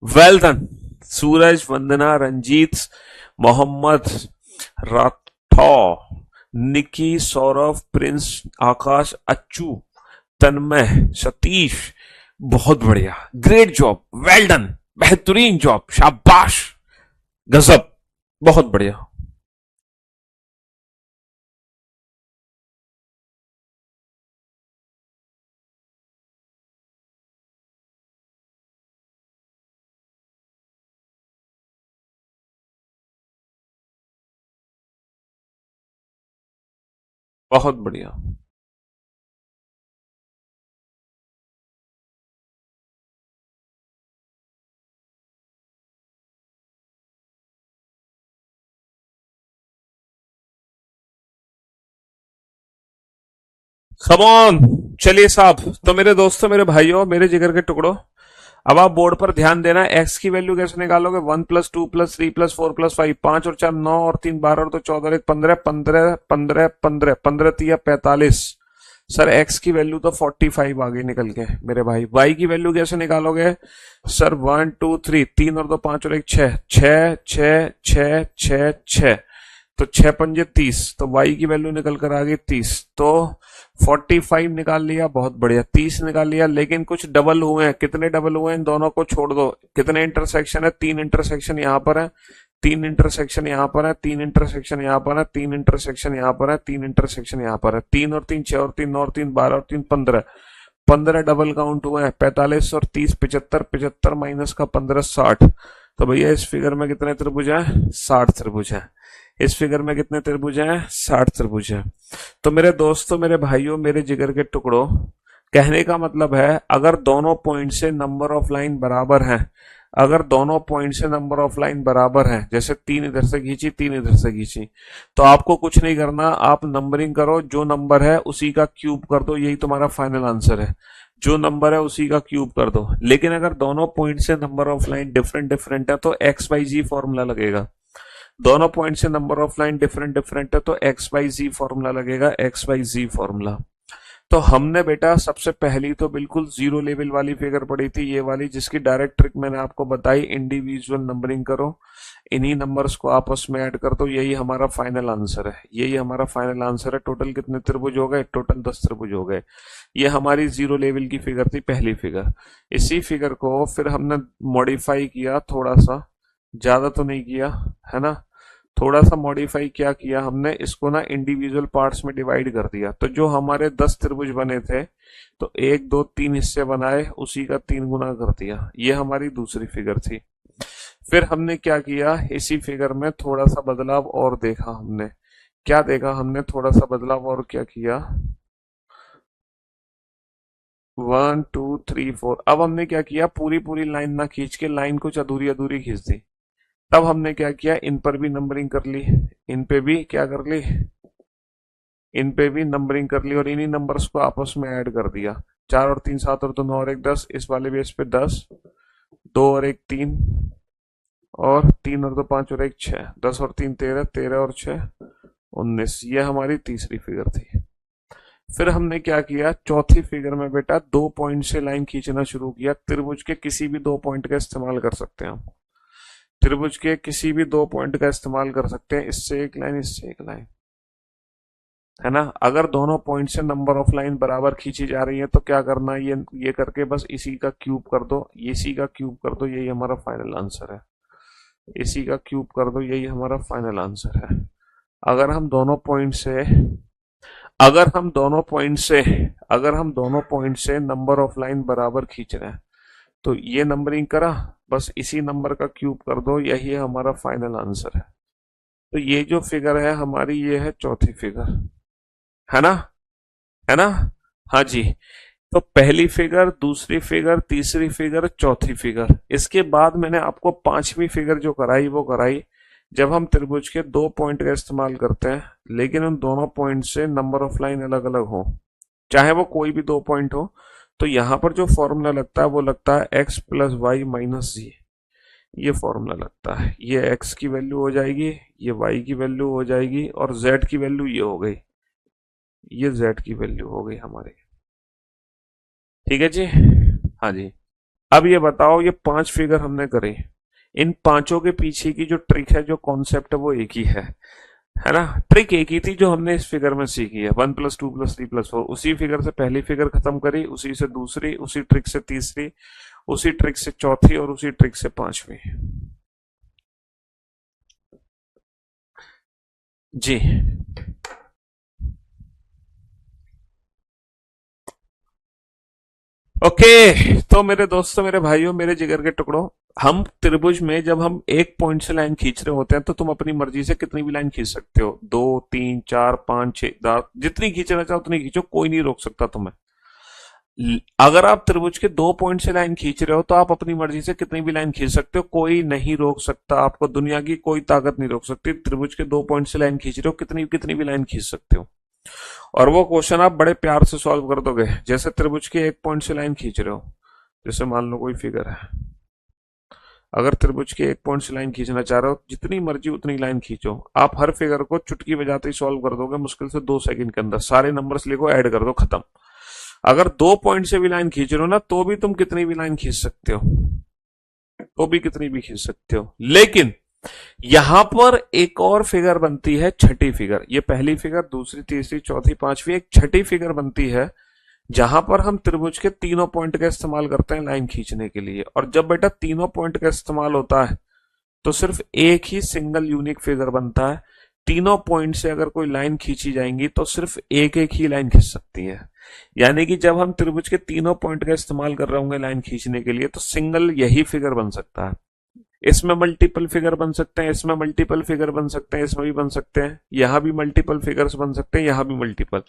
वेल डन। सूरज, वंदना, रंजीत, मोहम्मद, राठौ, निकी, सौरभ, प्रिंस, आकाश, अच्छू, तन्मय, सतीश, बहुत बढ़िया, ग्रेट जॉब, वेल डन, बेहतरीन जॉब, शाबाश, गजब, बहुत बढ़िया। बहुत बढ़िया। Come on. चलिए साहब, तो मेरे दोस्तों, मेरे भाइयों, मेरे जिगर के टुकड़ों, अब आप बोर्ड पर ध्यान देना। एक्स की वैल्यू कैसे निकालोगे, one plus two plus three plus four plus five, पांच और चार नौ, और तीन बारह, और दो चौदह, और एक पंद्रह, पंद्रह पंद्रह पंद्रह, पंद्रह तिया 45। सर एक्स की वैल्यू तो 45 आ गई निकल के मेरे भाई। वाई की वैल्यू कैसे निकालोगे। सर वन टू थ्री, तीन और दो पांच, और एक छह, छह छह छह छह छह, तो छह पंजे 30, तो y की वैल्यू निकल कर आ गई 30। तो 45 निकाल लिया, बहुत बढ़िया, 30 निकाल लिया, लेकिन कुछ डबल हुए हैं। कितने डबल हुए हैं, इन दोनों को छोड़ दो। कितने इंटरसेक्शन है, तीन इंटरसेक्शन यहाँ पर है, तीन इंटरसेक्शन यहाँ पर है, तीन इंटरसेक्शन यहाँ पर है, तीन इंटरसेक्शन यहाँ पर है, तीन इंटरसेक्शन यहाँ पर है, तीन और तीन छह, और तीन नौ, और तीन 12, और तीन 15, 15 डबल काउंट हुए हैं। 45 और 30 75, 75 माइनस का 15 60। तो भैया इस फिगर में कितने त्रिभुज हैं, 60 त्रिभुज हैं। इस फिगर में कितने त्रिभुज हैं, 60 त्रिभुज हैं। तो मेरे दोस्तों, मेरे भाइयों, मेरे जिगर के टुकड़ों, कहने का मतलब है, अगर दोनों पॉइंट से नंबर ऑफ लाइन बराबर हैं, अगर दोनों पॉइंट से नंबर ऑफ लाइन बराबर हैं, जैसे तीन इधर से खींची, तीन इधर से खींची, तो आपको कुछ नहीं करना, आप नंबरिंग करो, जो नंबर है उसी का क्यूब कर दो, यही तुम्हारा फाइनल आंसर है। जो नंबर है उसी का क्यूब कर दो। लेकिन अगर दोनों पॉइंट से number of line different different है, तो एक्स वाई जी फॉर्मूला लगेगा। दोनों पॉइंट से number of line different different है, तो एक्स वाई जी फॉर्मूला लगेगा, एक्स वाई जी फॉर्मूला। तो हमने बेटा सबसे पहली तो बिल्कुल जीरो लेवल वाली फिगर पढ़ी थी, ये वाली, जिसकी डायरेक्ट ट्रिक मैंने आपको बताई, इंडिविजुअल नंबरिंग करो, इन्हीं नंबर्स को आपस में ऐड कर दो, यही हमारा फाइनल आंसर है, यही हमारा फाइनल आंसर है। टोटल कितने त्रिभुज हो गए, टोटल 10 त्रिभुज हो गए। ये हमारी जीरो लेवल की फिगर थी, पहली फिगर। इसी फिगर को फिर हमने मॉडिफाई किया थोड़ा सा, ज्यादा तो नहीं किया, है ना, थोड़ा सा मॉडिफाई क्या किया हमने, इसको ना इंडिविजुअल पार्ट्स में डिवाइड कर दिया। तो जो हमारे 10 त्रिभुज बने थे, तो एक दो तीन हिस्से बनाए, उसी का तीन गुना कर दिया। ये हमारी दूसरी फिगर थी। फिर हमने क्या किया, इसी फिगर में थोड़ा सा बदलाव और देखा हमने। क्या देखा हमने, थोड़ा सा बदलाव और क्या किया, वन टू थ्री फोर। अब हमने क्या किया, पूरी पूरी लाइन ना खींच के लाइन कुछ अधूरी अधूरी खींच दी। तब हमने क्या किया, इन पर भी नंबरिंग कर ली, इन पे भी क्या कर ली, इन पे भी नंबरिंग कर ली, और इन्हीं नंबर्स को आपस में ऐड कर दिया। चार और तीन 7, और दो 9, और एक 10, इस वाले बेस पे 10, दो और एक 3, और तीन और दो 5, और एक 6, 10 और तीन 13, 13 और 6 19। ये हमारी तीसरी फिगर थी। फिर हमने क्या किया, चौथी फिगर में बेटा दो पॉइंट से लाइन खींचना शुरू किया। त्रिभुज के किसी भी दो पॉइंट का इस्तेमाल कर सकते हैं हम। त्रिभुज के किसी भी दो पॉइंट का इस्तेमाल कर सकते हैं, इससे एक लाइन, इससे एक लाइन, है ना। अगर दोनों पॉइंट से नंबर ऑफ लाइन बराबर खींची जा रही है तो क्या करना है, ये करके बस इसी का क्यूब कर दो, इसी का क्यूब कर दो, यही हमारा फाइनल आंसर है। इसी का क्यूब कर दो, यही हमारा फाइनल आंसर है। अगर हम दोनों पॉइंट से अगर हम दोनों पॉइंट से अगर हम दोनों पॉइंट से नंबर ऑफ लाइन बराबर खींच रहे हैं तो ये नंबरिंग करा, बस इसी नंबर का क्यूब कर दो, यही हमारा फाइनल आंसर है। तो ये जो फिगर है हमारी, ये है चौथी फिगर, है ना, है ना। हाँ जी। तो पहली फिगर, दूसरी फिगर, तीसरी फिगर, चौथी फिगर, इसके बाद मैंने आपको पांचवी फिगर जो कराई वो कराई जब हम त्रिभुज के दो पॉइंट का इस्तेमाल करते हैं लेकिन उन दोनों पॉइंट से नंबर ऑफ लाइन अलग अलग हो, चाहे वो कोई भी दो पॉइंट हो। तो यहां पर जो फॉर्मूला लगता है वो लगता है एक्स प्लस वाई माइनस जी। ये फॉर्मूला लगता है, ये एक्स की वैल्यू हो जाएगी, ये वाई की वैल्यू हो जाएगी, और जेड की वैल्यू ये हो गई, ये जेड की वैल्यू हो गई हमारी। ठीक है जी। हाँ जी। अब ये बताओ, ये पांच फिगर हमने करी, इन पांचों के पीछे की जो ट्रिक है, जो कॉन्सेप्ट है, वो एक ही है ना। ट्रिक एक ही थी जो हमने इस फिगर में सीखी है, 1+2+3+4। उसी फिगर से पहली फिगर खत्म करी, उसी से दूसरी, उसी ट्रिक से तीसरी, उसी ट्रिक से चौथी, और उसी ट्रिक से पांचवी। जी। ओके, तो मेरे दोस्तों, मेरे भाइयों, मेरे जिगर के टुकड़ों, हम त्रिभुज में जब हम एक पॉइंट से लाइन खींच रहे होते हैं तो तुम अपनी मर्जी से कितनी भी लाइन खींच सकते हो, 2, 3, 4, 5, 6, 7, जितनी खींचना चाहो उतनी खींचो, कोई नहीं रोक सकता तुम्हें। अगर आप त्रिभुज के दो पॉइंट से लाइन खींच रहे हो तो आप अपनी मर्जी से कितनी भी लाइन खींच सकते हो, कोई नहीं रोक सकता आपको, दुनिया की कोई ताकत नहीं रोक सकती। त्रिभुज के दो पॉइंट से लाइन खींच रहे हो, कितनी कितनी भी लाइन खींच सकते हो। और वो क्वेश्चन आप बड़े प्यार से सॉल्व कर दोगे। जैसे त्रिभुज के एक पॉइंट से लाइन खींच रहे हो, जैसे मान लो कोई फिगर है, अगर त्रिभुज के एक पॉइंट से लाइन खींचना चाह रहे हो, जितनी मर्जी उतनी लाइन खींचो, आप हर फिगर को चुटकी बजाते ही सॉल्व कर दोगे, मुश्किल से 2 सेकंड के अंदर। सारे नंबर्स लिखो, ऐड कर दो, खत्म। अगर दो पॉइंट से भी लाइन खींच रहे हो ना, तो भी तुम कितनी भी लाइन खींच सकते हो, तो भी कितनी भी खींच सकते हो। लेकिन यहां पर एक और फिगर बनती है, छठी फिगर। ये पहली फिगर, दूसरी, तीसरी, चौथी, पांचवी, एक छठी फिगर बनती है जहां पर हम त्रिभुज के तीनों पॉइंट का इस्तेमाल करते हैं लाइन खींचने के लिए। और जब बेटा तीनों पॉइंट का इस्तेमाल होता है तो सिर्फ एक ही सिंगल यूनिक फिगर बनता है। तीनों पॉइंट से अगर कोई लाइन खींची जाएंगी तो सिर्फ एक एक ही लाइन खींच सकती है। यानी कि जब हम त्रिभुज के तीनों पॉइंट का इस्तेमाल कर रहे होंगे लाइन खींचने के लिए तो सिंगल यही फिगर बन सकता है। इसमें मल्टीपल फिगर बन सकते हैं, इसमें मल्टीपल फिगर बन सकते हैं, इसमें भी बन सकते हैं, यहां भी मल्टीपल फिगर्स बन सकते हैं, यहां भी मल्टीपल।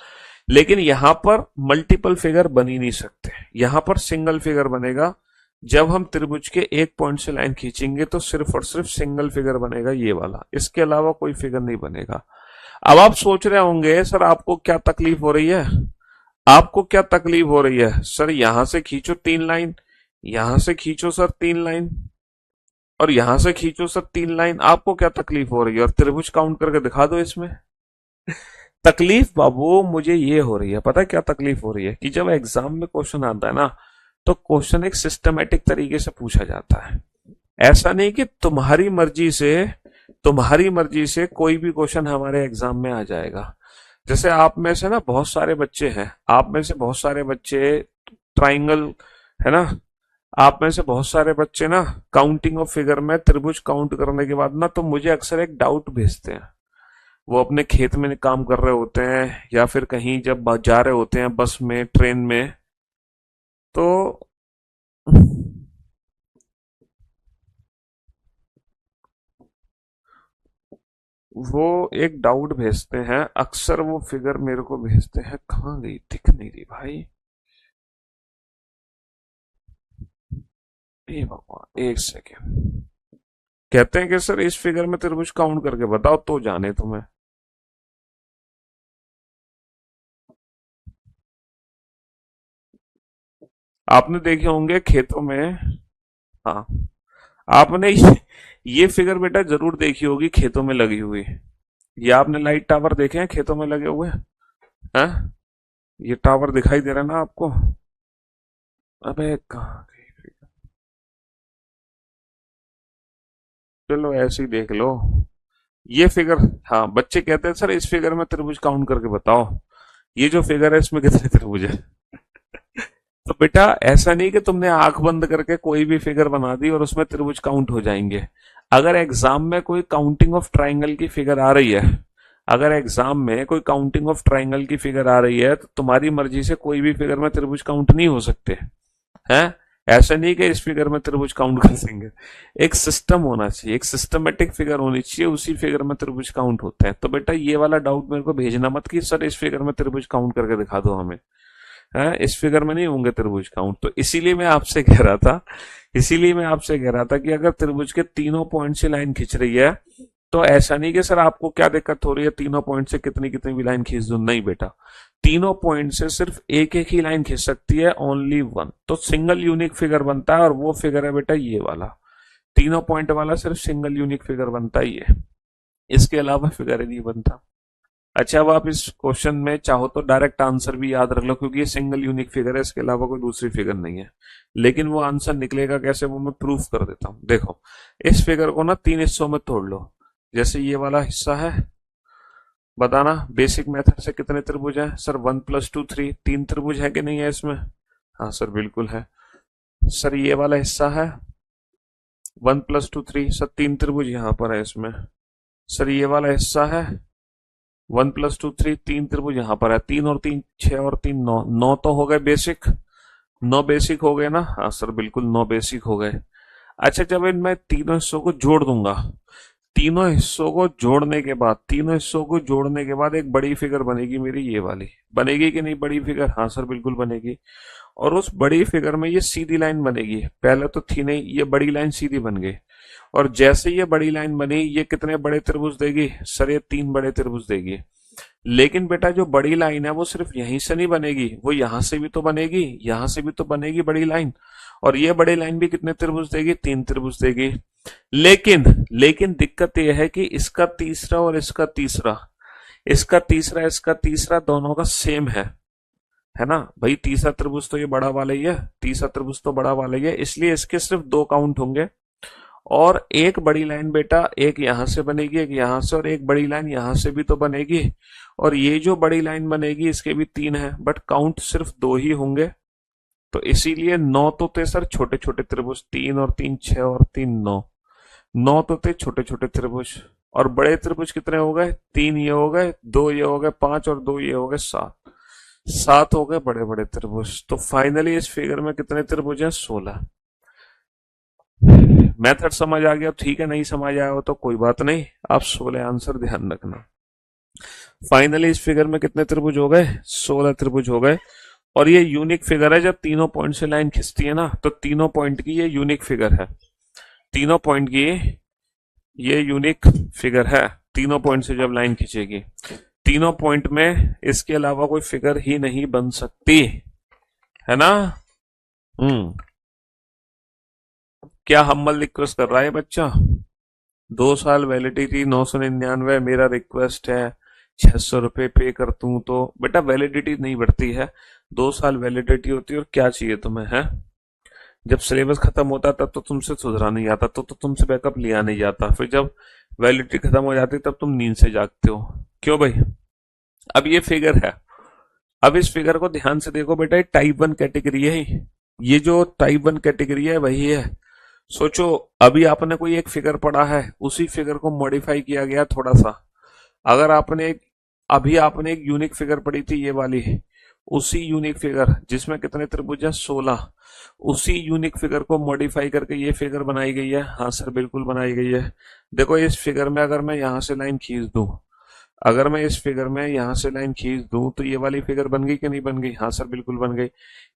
लेकिन यहां पर मल्टीपल फिगर बन ही नहीं सकते, यहां पर सिंगल फिगर बनेगा। जब हम त्रिभुज के एक पॉइंट से लाइन खींचेंगे तो सिर्फ और सिर्फ सिंगल फिगर बनेगा, ये वाला, इसके अलावा कोई फिगर नहीं बनेगा। अब आप सोच रहे होंगे सर आपको क्या तकलीफ हो रही है, आपको क्या तकलीफ हो रही है सर, यहां से खींचो 3 लाइन, यहां से खींचो सर 3 लाइन, और यहां से खींचो सर 3 लाइन, आपको क्या तकलीफ हो रही है, और त्रिभुज काउंट करके दिखा दो इसमें। तकलीफ बाबू मुझे ये हो रही है, पता है क्या तकलीफ हो रही है, कि जब एग्जाम में क्वेश्चन आता है ना तो क्वेश्चन एक सिस्टमेटिक तरीके से पूछा जाता है। ऐसा नहीं कि तुम्हारी मर्जी से कोई भी क्वेश्चन हमारे एग्जाम में आ जाएगा। जैसे आप में से ना बहुत सारे बच्चे हैं, आप में से बहुत सारे बच्चे ट्राइंगल, है ना, आप में से बहुत सारे बच्चे ना काउंटिंग ऑफ फिगर में त्रिभुज काउंट करने के बाद ना तो मुझे अक्सर एक डाउट भेजते हैं। वो अपने खेत में काम कर रहे होते हैं या फिर कहीं जब जा रहे होते हैं बस में, ट्रेन में, तो वो एक डाउट भेजते हैं, अक्सर वो फिगर मेरे को भेजते हैं, कहाँ गई, दिख नहीं रही भाई, ए भगवान, एक सेकेंड। कहते हैं कि सर इस फिगर में त्रिभुज काउंट करके बताओ तो जाने तुम्हें। आपने देखे होंगे खेतों में, हाँ, आपने ये फिगर बेटा जरूर देखी होगी खेतों में लगी हुई। ये आपने लाइट टावर देखे हैं खेतों में लगे हुए हैं? ये टावर दिखाई दे रहा है ना आपको? अबे कहाँ गई? चलो ऐसे ही देख लो ये फिगर। हाँ, बच्चे कहते हैं सर इस फिगर में त्रिभुज काउंट करके बताओ, ये जो फिगर है इसमें कितने त्रिभुज है। तो बेटा ऐसा नहीं कि तुमने आंख बंद करके कोई भी फिगर बना दी और उसमें त्रिभुज काउंट हो जाएंगे। अगर एग्जाम में कोई काउंटिंग ऑफ ट्राइंगल की फिगर आ रही है, अगर एग्जाम में कोई काउंटिंग ऑफ ट्राइंगल की फिगर आ रही है, तो तुम्हारी मर्जी से कोई भी फिगर में त्रिभुज काउंट नहीं हो सकते हैं। ऐसा नहीं कि इस फिगर में त्रिभुज काउंट कर देंगे। एक सिस्टम होना चाहिए, एक सिस्टमेटिक फिगर होनी चाहिए, उसी फिगर में त्रिभुज काउंट होते हैं। तो बेटा ये वाला डाउट मेरे को भेजना मत कि सर इस फिगर में त्रिभुज काउंट करके दिखा दो हमें, है इस फिगर में नहीं होंगे त्रिभुज काउंट। तो इसीलिए मैं आपसे कह रहा था, इसीलिए मैं आपसे कह रहा था कि अगर त्रिभुज के तीनों पॉइंट से लाइन खींच रही है, तो ऐसा नहीं कि सर आपको क्या दिक्कत हो रही है तीनों पॉइंट से कितनी कितनी भी लाइन खींच दो, नहीं बेटा, तीनों पॉइंट से सिर्फ एक एक ही लाइन खींच सकती है, ओनली वन। तो सिंगल यूनिक फिगर बनता है, और वो फिगर है बेटा ये वाला, तीनों पॉइंट वाला सिर्फ सिंगल यूनिक फिगर बनता ही है, इसके अलावा फिगर ही नहीं बनता। अच्छा, अब आप इस क्वेश्चन में चाहो तो डायरेक्ट आंसर भी याद रख लो, क्योंकि ये सिंगल यूनिक फिगर है, इसके अलावा कोई दूसरी फिगर नहीं है। लेकिन वो आंसर निकलेगा कैसे, वो मैं प्रूफ कर देता हूं। देखो, इस फिगर को ना तीन हिस्सों में तोड़ लो। जैसे ये वाला हिस्सा है, बताना बेसिक मेथड से कितने त्रिभुज हैं। सर 1+2 3, तीन त्रिभुज है कि नहीं है इसमें। हाँ सर बिल्कुल है। सर ये वाला हिस्सा है 1+2 3, सर तीन त्रिभुज यहां पर है इसमें। सर ये वाला हिस्सा है 1+2 3, तीन त्रिभुज यहां पर है, 3 और 3 6 और 3 9, 9 तो हो गए बेसिक, 9 बेसिक हो गए ना। हाँ सर बिल्कुल 9 बेसिक हो गए। अच्छा, जब इनमें तीनों हिस्सों को जोड़ दूंगा, तीनों हिस्सों को जोड़ने के बाद, तीनों हिस्सों को जोड़ने के बाद एक बड़ी फिगर बनेगी मेरी, ये वाली बनेगी कि नहीं बड़ी फिगर। हाँ सर बिल्कुल बनेगी। और उस बड़ी फिगर में ये सीधी लाइन बनेगी, पहले तो थी नहीं, ये बड़ी लाइन सीधी बन गई। और जैसे ये बड़ी लाइन बनी, ये कितने बड़े त्रिभुज देगी सर, ये तीन बड़े त्रिभुज देगी। लेकिन बेटा जो बड़ी लाइन है वो सिर्फ यहीं से नहीं बनेगी, वो यहां से भी तो बनेगी, यहां से भी तो बनेगी बड़ी लाइन। और ये बड़ी लाइन भी कितने त्रिभुज देगी, तीन त्रिभुज देगी। लेकिन दिक्कत यह है कि इसका तीसरा और इसका तीसरा, इसका तीसरा इसका तीसरा दोनों का सेम है ना भाई। तीसरा त्रिभुज तो ये बड़ा वाला ही है, तीसरा त्रिभुज तो बड़ा वाला ही है, इसलिए इसके सिर्फ दो काउंट होंगे। और एक बड़ी लाइन बेटा एक यहां से बनेगी, एक यहां से, और एक बड़ी लाइन यहां से भी तो बनेगी। और ये जो बड़ी लाइन बनेगी इसके भी तीन है, बट काउंट सिर्फ दो ही होंगे। तो इसीलिए 9 तो थे सर छोटे छोटे त्रिभुज, 3 और 3 6 और 3 9, 9 तो थे छोटे छोटे त्रिभुज। और बड़े त्रिभुज कितने हो गए, तीन ये हो गए, दो ये हो गए, 5 और दो ये हो गए 7, 7 हो गए बड़े बड़े त्रिभुज। तो फाइनली इस फिगर में कितने त्रिभुज हैं, 16। मेथड समझ आ गया ठीक है, नहीं समझ आया हो तो कोई बात नहीं, आप 16 आंसर ध्यान रखना। फाइनली इस फिगर में कितने त्रिभुज हो गए, 16 त्रिभुज हो गए। और ये यूनिक फिगर है, जब तीनों पॉइंट से लाइन खिंचती है ना, तो तीनों पॉइंट की ये यूनिक फिगर है, तीनों पॉइंट की ये यूनिक फिगर है। तीनों पॉइंट से जब लाइन खींचेगी, तीनों पॉइंट में इसके अलावा कोई फिगर ही नहीं बन सकती, है ना। क्या हम्बल रिक्वेस्ट कर रहा है बच्चा, 2 साल वैलिडिटी 999, मेरा रिक्वेस्ट है 600 रुपये पे कर दूं। तो बेटा वैलिडिटी नहीं बढ़ती है, 2 साल वैलिडिटी होती है। और क्या चाहिए तुम्हें, है जब सिलेबस खत्म होता तब तो तुमसे सुधरा नहीं आता, तो तुमसे बैकअप लिया नहीं जाता, फिर जब वैलिडिटी खत्म हो जाती तब तुम नींद से जागते हो, क्यों भाई। अब ये फिगर है, अब इस फिगर को ध्यान से देखो बेटा, टाइप 1 कैटेगरी है, ये जो टाइप 1 कैटेगरी है वही है। सोचो अभी आपने कोई एक फिगर पढ़ा है, उसी फिगर को मॉडिफाई किया गया थोड़ा सा। अगर अभी आपने एक यूनिक फिगर पढ़ी थी ये वाली, उसी यूनिक फिगर जिसमें कितने त्रिभुज है, 16, उसी यूनिक फिगर को मॉडिफाई करके ये फिगर बनाई गई है। हाँ सर बिल्कुल बनाई गई है। देखो इस फिगर में अगर मैं यहां से लाइन खींच दूं, अगर मैं इस फिगर में यहां से लाइन खींच दूं, तो ये वाली फिगर बन गई कि नहीं बन गई। हाँ सर बिल्कुल बन गई।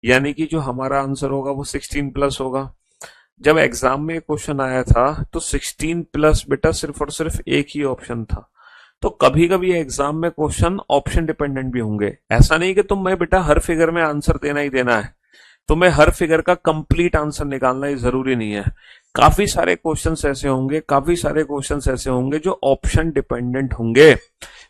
यानी कि जो हमारा आंसर होगा वो 16+ होगा। जब एग्जाम में क्वेश्चन आया था तो 16+ बेटा सिर्फ और सिर्फ एक ही ऑप्शन था। तो कभी कभी एग्जाम में क्वेश्चन ऑप्शन डिपेंडेंट भी होंगे, ऐसा नहीं कि तुम्हें बेटा हर फिगर में आंसर देना ही देना है, तुम्हें हर फिगर का कंप्लीट आंसर निकालना ही जरूरी नहीं है। काफी सारे क्वेश्चंस ऐसे होंगे, काफी सारे क्वेश्चंस ऐसे होंगे जो ऑप्शन डिपेंडेंट होंगे,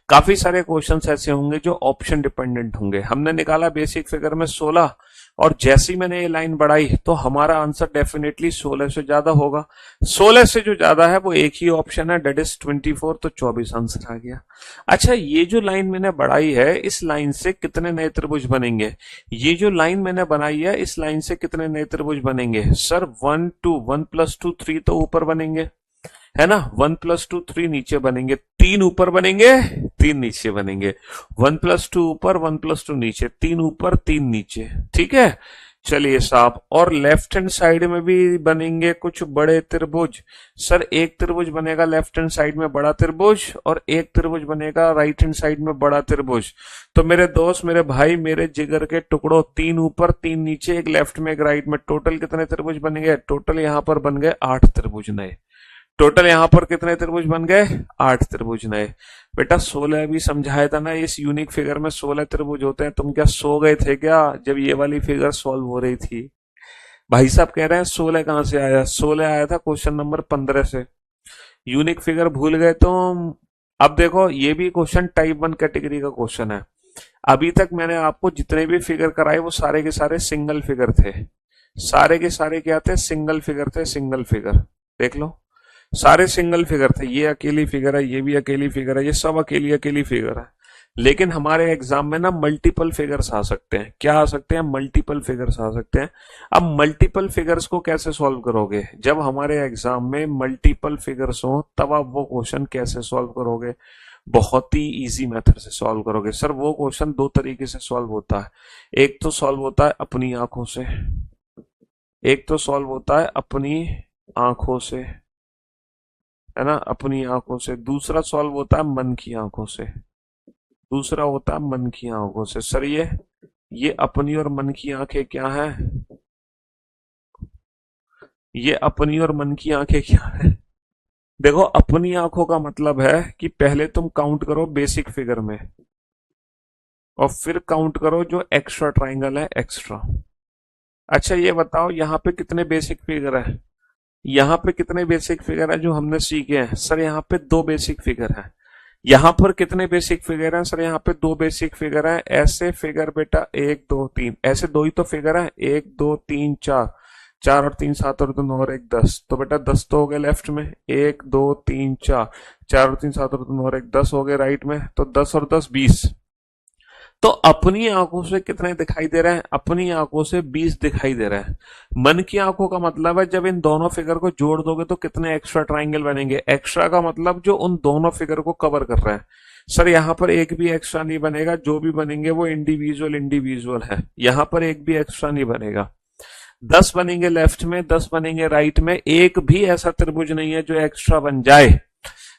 काफी सारे क्वेश्चंस ऐसे होंगे जो ऑप्शन डिपेंडेंट होंगे। हमने निकाला बेसिक फिगर में 16, और जैसी मैंने ये लाइन बढ़ाई तो हमारा आंसर डेफिनेटली 16 से ज्यादा होगा। 16 से जो ज्यादा है वो एक ही ऑप्शन है, डेट इज 24, तो 24 आंसर आ गया। अच्छा, ये जो लाइन मैंने बढ़ाई है इस लाइन से कितने नए त्रिभुज बनेंगे? ये जो लाइन मैंने बनाई है इस लाइन से कितने नए त्रिभुज बनेंगे? सर 1 2, 1 + 2 3 तो ऊपर बनेंगे, है ना। 1 + 2 3 नीचे बनेंगे, 3 ऊपर बनेंगे 3 नीचे बनेंगे। 1 + 2 ऊपर, 1 + 2 नीचे, 3 ऊपर 3 नीचे, ठीक है। चलिए साहब, और लेफ्ट हैंड साइड में भी बनेंगे कुछ बड़े त्रिभुज। सर एक त्रिभुज बनेगा लेफ्ट हैंड साइड में बड़ा त्रिभुज, और एक त्रिभुज बनेगा राइट हैंड साइड में बड़ा त्रिभुज। तो मेरे दोस्त, मेरे भाई, मेरे जिगर के टुकड़ों, 3 ऊपर 3 नीचे, एक लेफ्ट में एक राइट में, टोटल कितने त्रिभुज बनेंगे? टोटल यहां पर बन गए 8 त्रिभुज नए। टोटल यहां पर कितने त्रिभुज बन गए? 8 त्रिभुज नए। बेटा 16 भी समझाया था ना, इस यूनिक फिगर में 16 त्रिभुज होते हैं। तुम क्या सो गए थे क्या जब ये वाली फिगर सॉल्व हो रही थी? भाई साहब कह रहे हैं 16 कहां से आया? 16 आया था क्वेश्चन नंबर 15 से। यूनिक फिगर भूल गए तुम? अब देखो, ये भी क्वेश्चन टाइप 1 कैटेगरी का क्वेश्चन है। अभी तक मैंने आपको जितने भी फिगर कराए वो सारे के सारे सिंगल फिगर थे। सारे के सारे क्या थे? सिंगल फिगर थे, सिंगल फिगर। देख लो, सारे सिंगल फिगर थे। ये अकेली फिगर है, ये भी अकेली फिगर है, ये सब अकेली अकेली फिगर है। लेकिन हमारे एग्जाम में ना मल्टीपल फिगर्स आ सकते हैं। क्या आ सकते हैं? मल्टीपल फिगर्स आ सकते हैं। अब मल्टीपल फिगर्स को कैसे सॉल्व करोगे? जब हमारे एग्जाम में मल्टीपल फिगर्स हो तब आप वो क्वेश्चन कैसे सॉल्व करोगे? बहुत ही इजी मेथड से सॉल्व करोगे। सर वो क्वेश्चन दो तरीके से सॉल्व होता है। एक तो सॉल्व होता है अपनी आंखों से, एक तो सॉल्व होता है अपनी आंखों से, है ना, अपनी आंखों से। दूसरा सॉल्व होता है मन की आंखों से, दूसरा होता है मन की आंखों से। सर ये अपनी और मन की आंखें क्या है? ये अपनी और मन की आंखें क्या है? देखो, अपनी आंखों का मतलब है कि पहले तुम काउंट करो बेसिक फिगर में, और फिर काउंट करो जो एक्स्ट्रा ट्राइंगल है, एक्स्ट्रा। अच्छा ये बताओ, यहाँ पे कितने बेसिक फिगर है? यहाँ पे कितने बेसिक फिगर है जो हमने सीखे हैं? सर यहाँ पे 2 बेसिक फिगर है। यहाँ पर कितने बेसिक फिगर हैं? सर यहाँ पे 2 बेसिक फिगर हैं। ऐसे फिगर बेटा 1 2 3, ऐसे 2 ही तो फिगर है, 1 2 3 4, 4 और 3 7 और 2 9 और 1 10। तो बेटा 10 तो हो गए लेफ्ट में, 1 2 3 4, 4 और 3 7 और 2 9 और 1 10 हो गए राइट में। तो 10 और 10 20। तो अपनी आंखों से कितने दिखाई दे रहे हैं? अपनी आंखों से 20 दिखाई दे रहे हैं। मन की आंखों का मतलब है जब इन दोनों फिगर को जोड़ दोगे तो कितने एक्स्ट्रा ट्राइंगल बनेंगे? एक्स्ट्रा का मतलब जो उन दोनों फिगर को कवर कर रहे हैं। सर यहाँ पर एक भी एक्स्ट्रा नहीं बनेगा, जो भी बनेंगे वो इंडिविजुअल इंडिविजुअल है। यहाँ पर एक भी एक्स्ट्रा नहीं बनेगा। 10 बनेंगे लेफ्ट में, 10 बनेंगे राइट में, एक भी ऐसा त्रिभुज नहीं है जो एक्स्ट्रा बन जाए।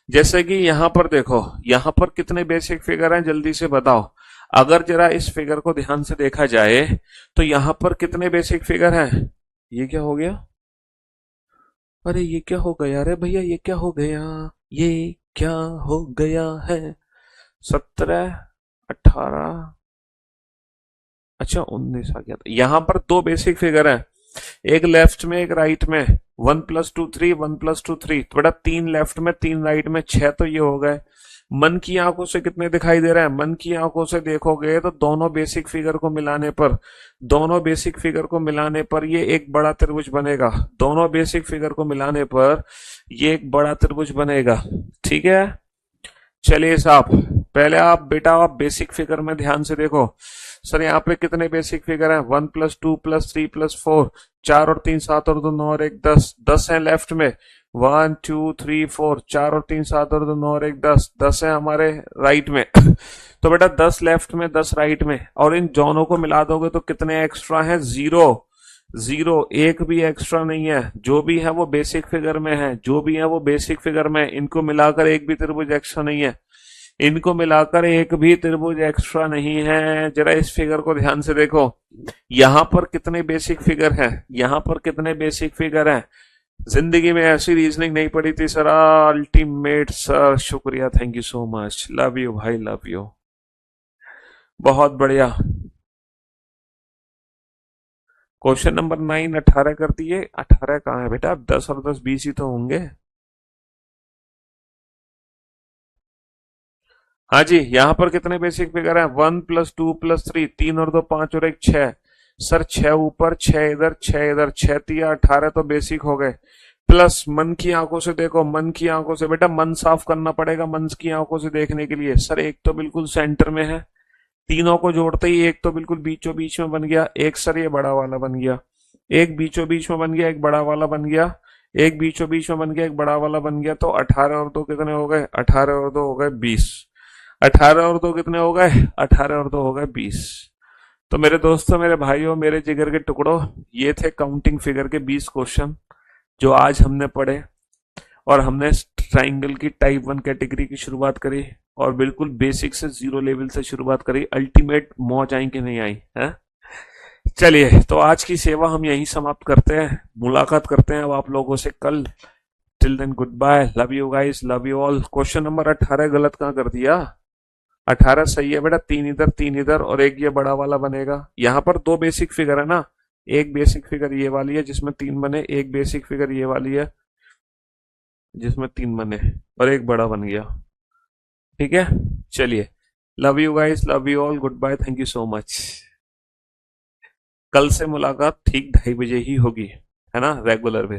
जैसे कि यहां पर देखो, यहां पर कितने बेसिक फिगर हैं जल्दी से बताओ। अगर जरा इस फिगर को ध्यान से देखा जाए तो यहां पर कितने बेसिक फिगर हैं? ये क्या हो गया? अरे ये क्या हो गया? अरे भैया ये क्या हो गया? ये क्या हो गया है? 17, 18, अच्छा 19 आ गया। यहां पर 2 बेसिक फिगर हैं, एक लेफ्ट में एक राइट में। 1 + 2 3, 1 + 2 3, तो बेटा 3 लेफ्ट में 3 राइट में, 6 तो ये हो गए। मन की आंखों से कितने दिखाई दे रहे हैं? मन की आंखों से देखोगे तो दोनों बेसिक फिगर को मिलाने पर, दोनों बेसिक फिगर को मिलाने पर ये एक बड़ा त्रिभुज बनेगा। दोनों बेसिक फिगर को मिलाने पर ये एक बड़ा त्रिभुज बनेगा, ठीक है। चलिए साहब, पहले आप बेटा आप बेसिक फिगर में ध्यान से देखो। सर यहाँ पे कितने बेसिक फिगर हैं? 1 + 2 + 3 + 4, 4 और 3 7 और 2 9 और 1 10, 10 है लेफ्ट में। 1 2 3 4, 4 और 3 7 और 2 9 और 1 10, 10 है हमारे राइट में। तो बेटा 10 लेफ्ट में, 10 राइट में, और इन दोनों को मिला दोगे तो कितने एक्स्ट्रा हैं? 0। 0, एक भी एक्स्ट्रा नहीं है। जो भी है वो बेसिक फिगर में है, जो भी है वो बेसिक फिगर में। इनको मिलाकर एक भी त्रिभुज एक्स्ट्रा नहीं है, इनको मिलाकर एक भी त्रिभुज एक्स्ट्रा नहीं है। जरा इस फिगर को ध्यान से देखो, यहां पर कितने बेसिक फिगर हैं? यहां पर कितने बेसिक फिगर हैं? जिंदगी में ऐसी रीजनिंग नहीं पड़ी थी सर। अल्टीमेट सर, शुक्रिया, thank you so much, love you भाई, लव यू। बहुत बढ़िया। क्वेश्चन नंबर 9 18 कर दिए। 18 कहाँ है बेटा? 10 और 10 20 ही तो होंगे। हाँ जी, यहाँ पर कितने बेसिक फिगर हैं? 1 + 2 + 3, 3 और 2 5 और 1 6, सर 6 ऊपर 6 इधर 6 इधर 6 तिया 18 तो बेसिक हो गए, प्लस मन की आंखों से देखो, मन की आंखों से बेटा मन साफ करना पड़ेगा मन की आंखों से देखने के लिए। सर एक तो बिल्कुल सेंटर में है, तीनों को जोड़ते ही एक तो बिल्कुल बीचों बीच में बन गया, एक सर ये बड़ा वाला बन गया, एक बीचों बीच में बन गया, एक बड़ा वाला बन गया, एक बीचों बीच में बन गया, एक बड़ा वाला बन गया। तो 18 और 2 कितने हो गए? 18 और 2 हो गए 20। 18 और 2 कितने हो गए? 18 और 2 हो गए 20। तो मेरे दोस्तों, मेरे भाइयों, मेरे जिगर के टुकड़ों, ये थे काउंटिंग फिगर के 20 क्वेश्चन जो आज हमने पढ़े। और हमने ट्राइंगल की टाइप 1 कैटेगरी की शुरुआत करी और बिल्कुल बेसिक से जीरो लेवल से शुरुआत करी। अल्टीमेट मौज आई कि नहीं आई है? चलिए, तो आज की सेवा हम यहीं समाप्त करते हैं, मुलाकात करते हैं अब आप लोगों से कल। Till then goodbye, love you guys, love you all. Question number 18 गलत कहाँ कर दिया? 18 सही है बेटा, 3 इधर और एक ये बड़ा वाला बनेगा। यहाँ पर 2 बेसिक फिगर है ना, एक बेसिक फिगर ये वाली है जिसमें 3 बने, एक बेसिक फिगर ये वाली है जिसमें 3 बने, और एक बड़ा बन गया। ठीक है, चलिए, love you guys, love you all, goodbye, thank you so much. कल से मुलाकात ठीक 2:30 बजे ही होगी, है ना, रेगुलर बेस।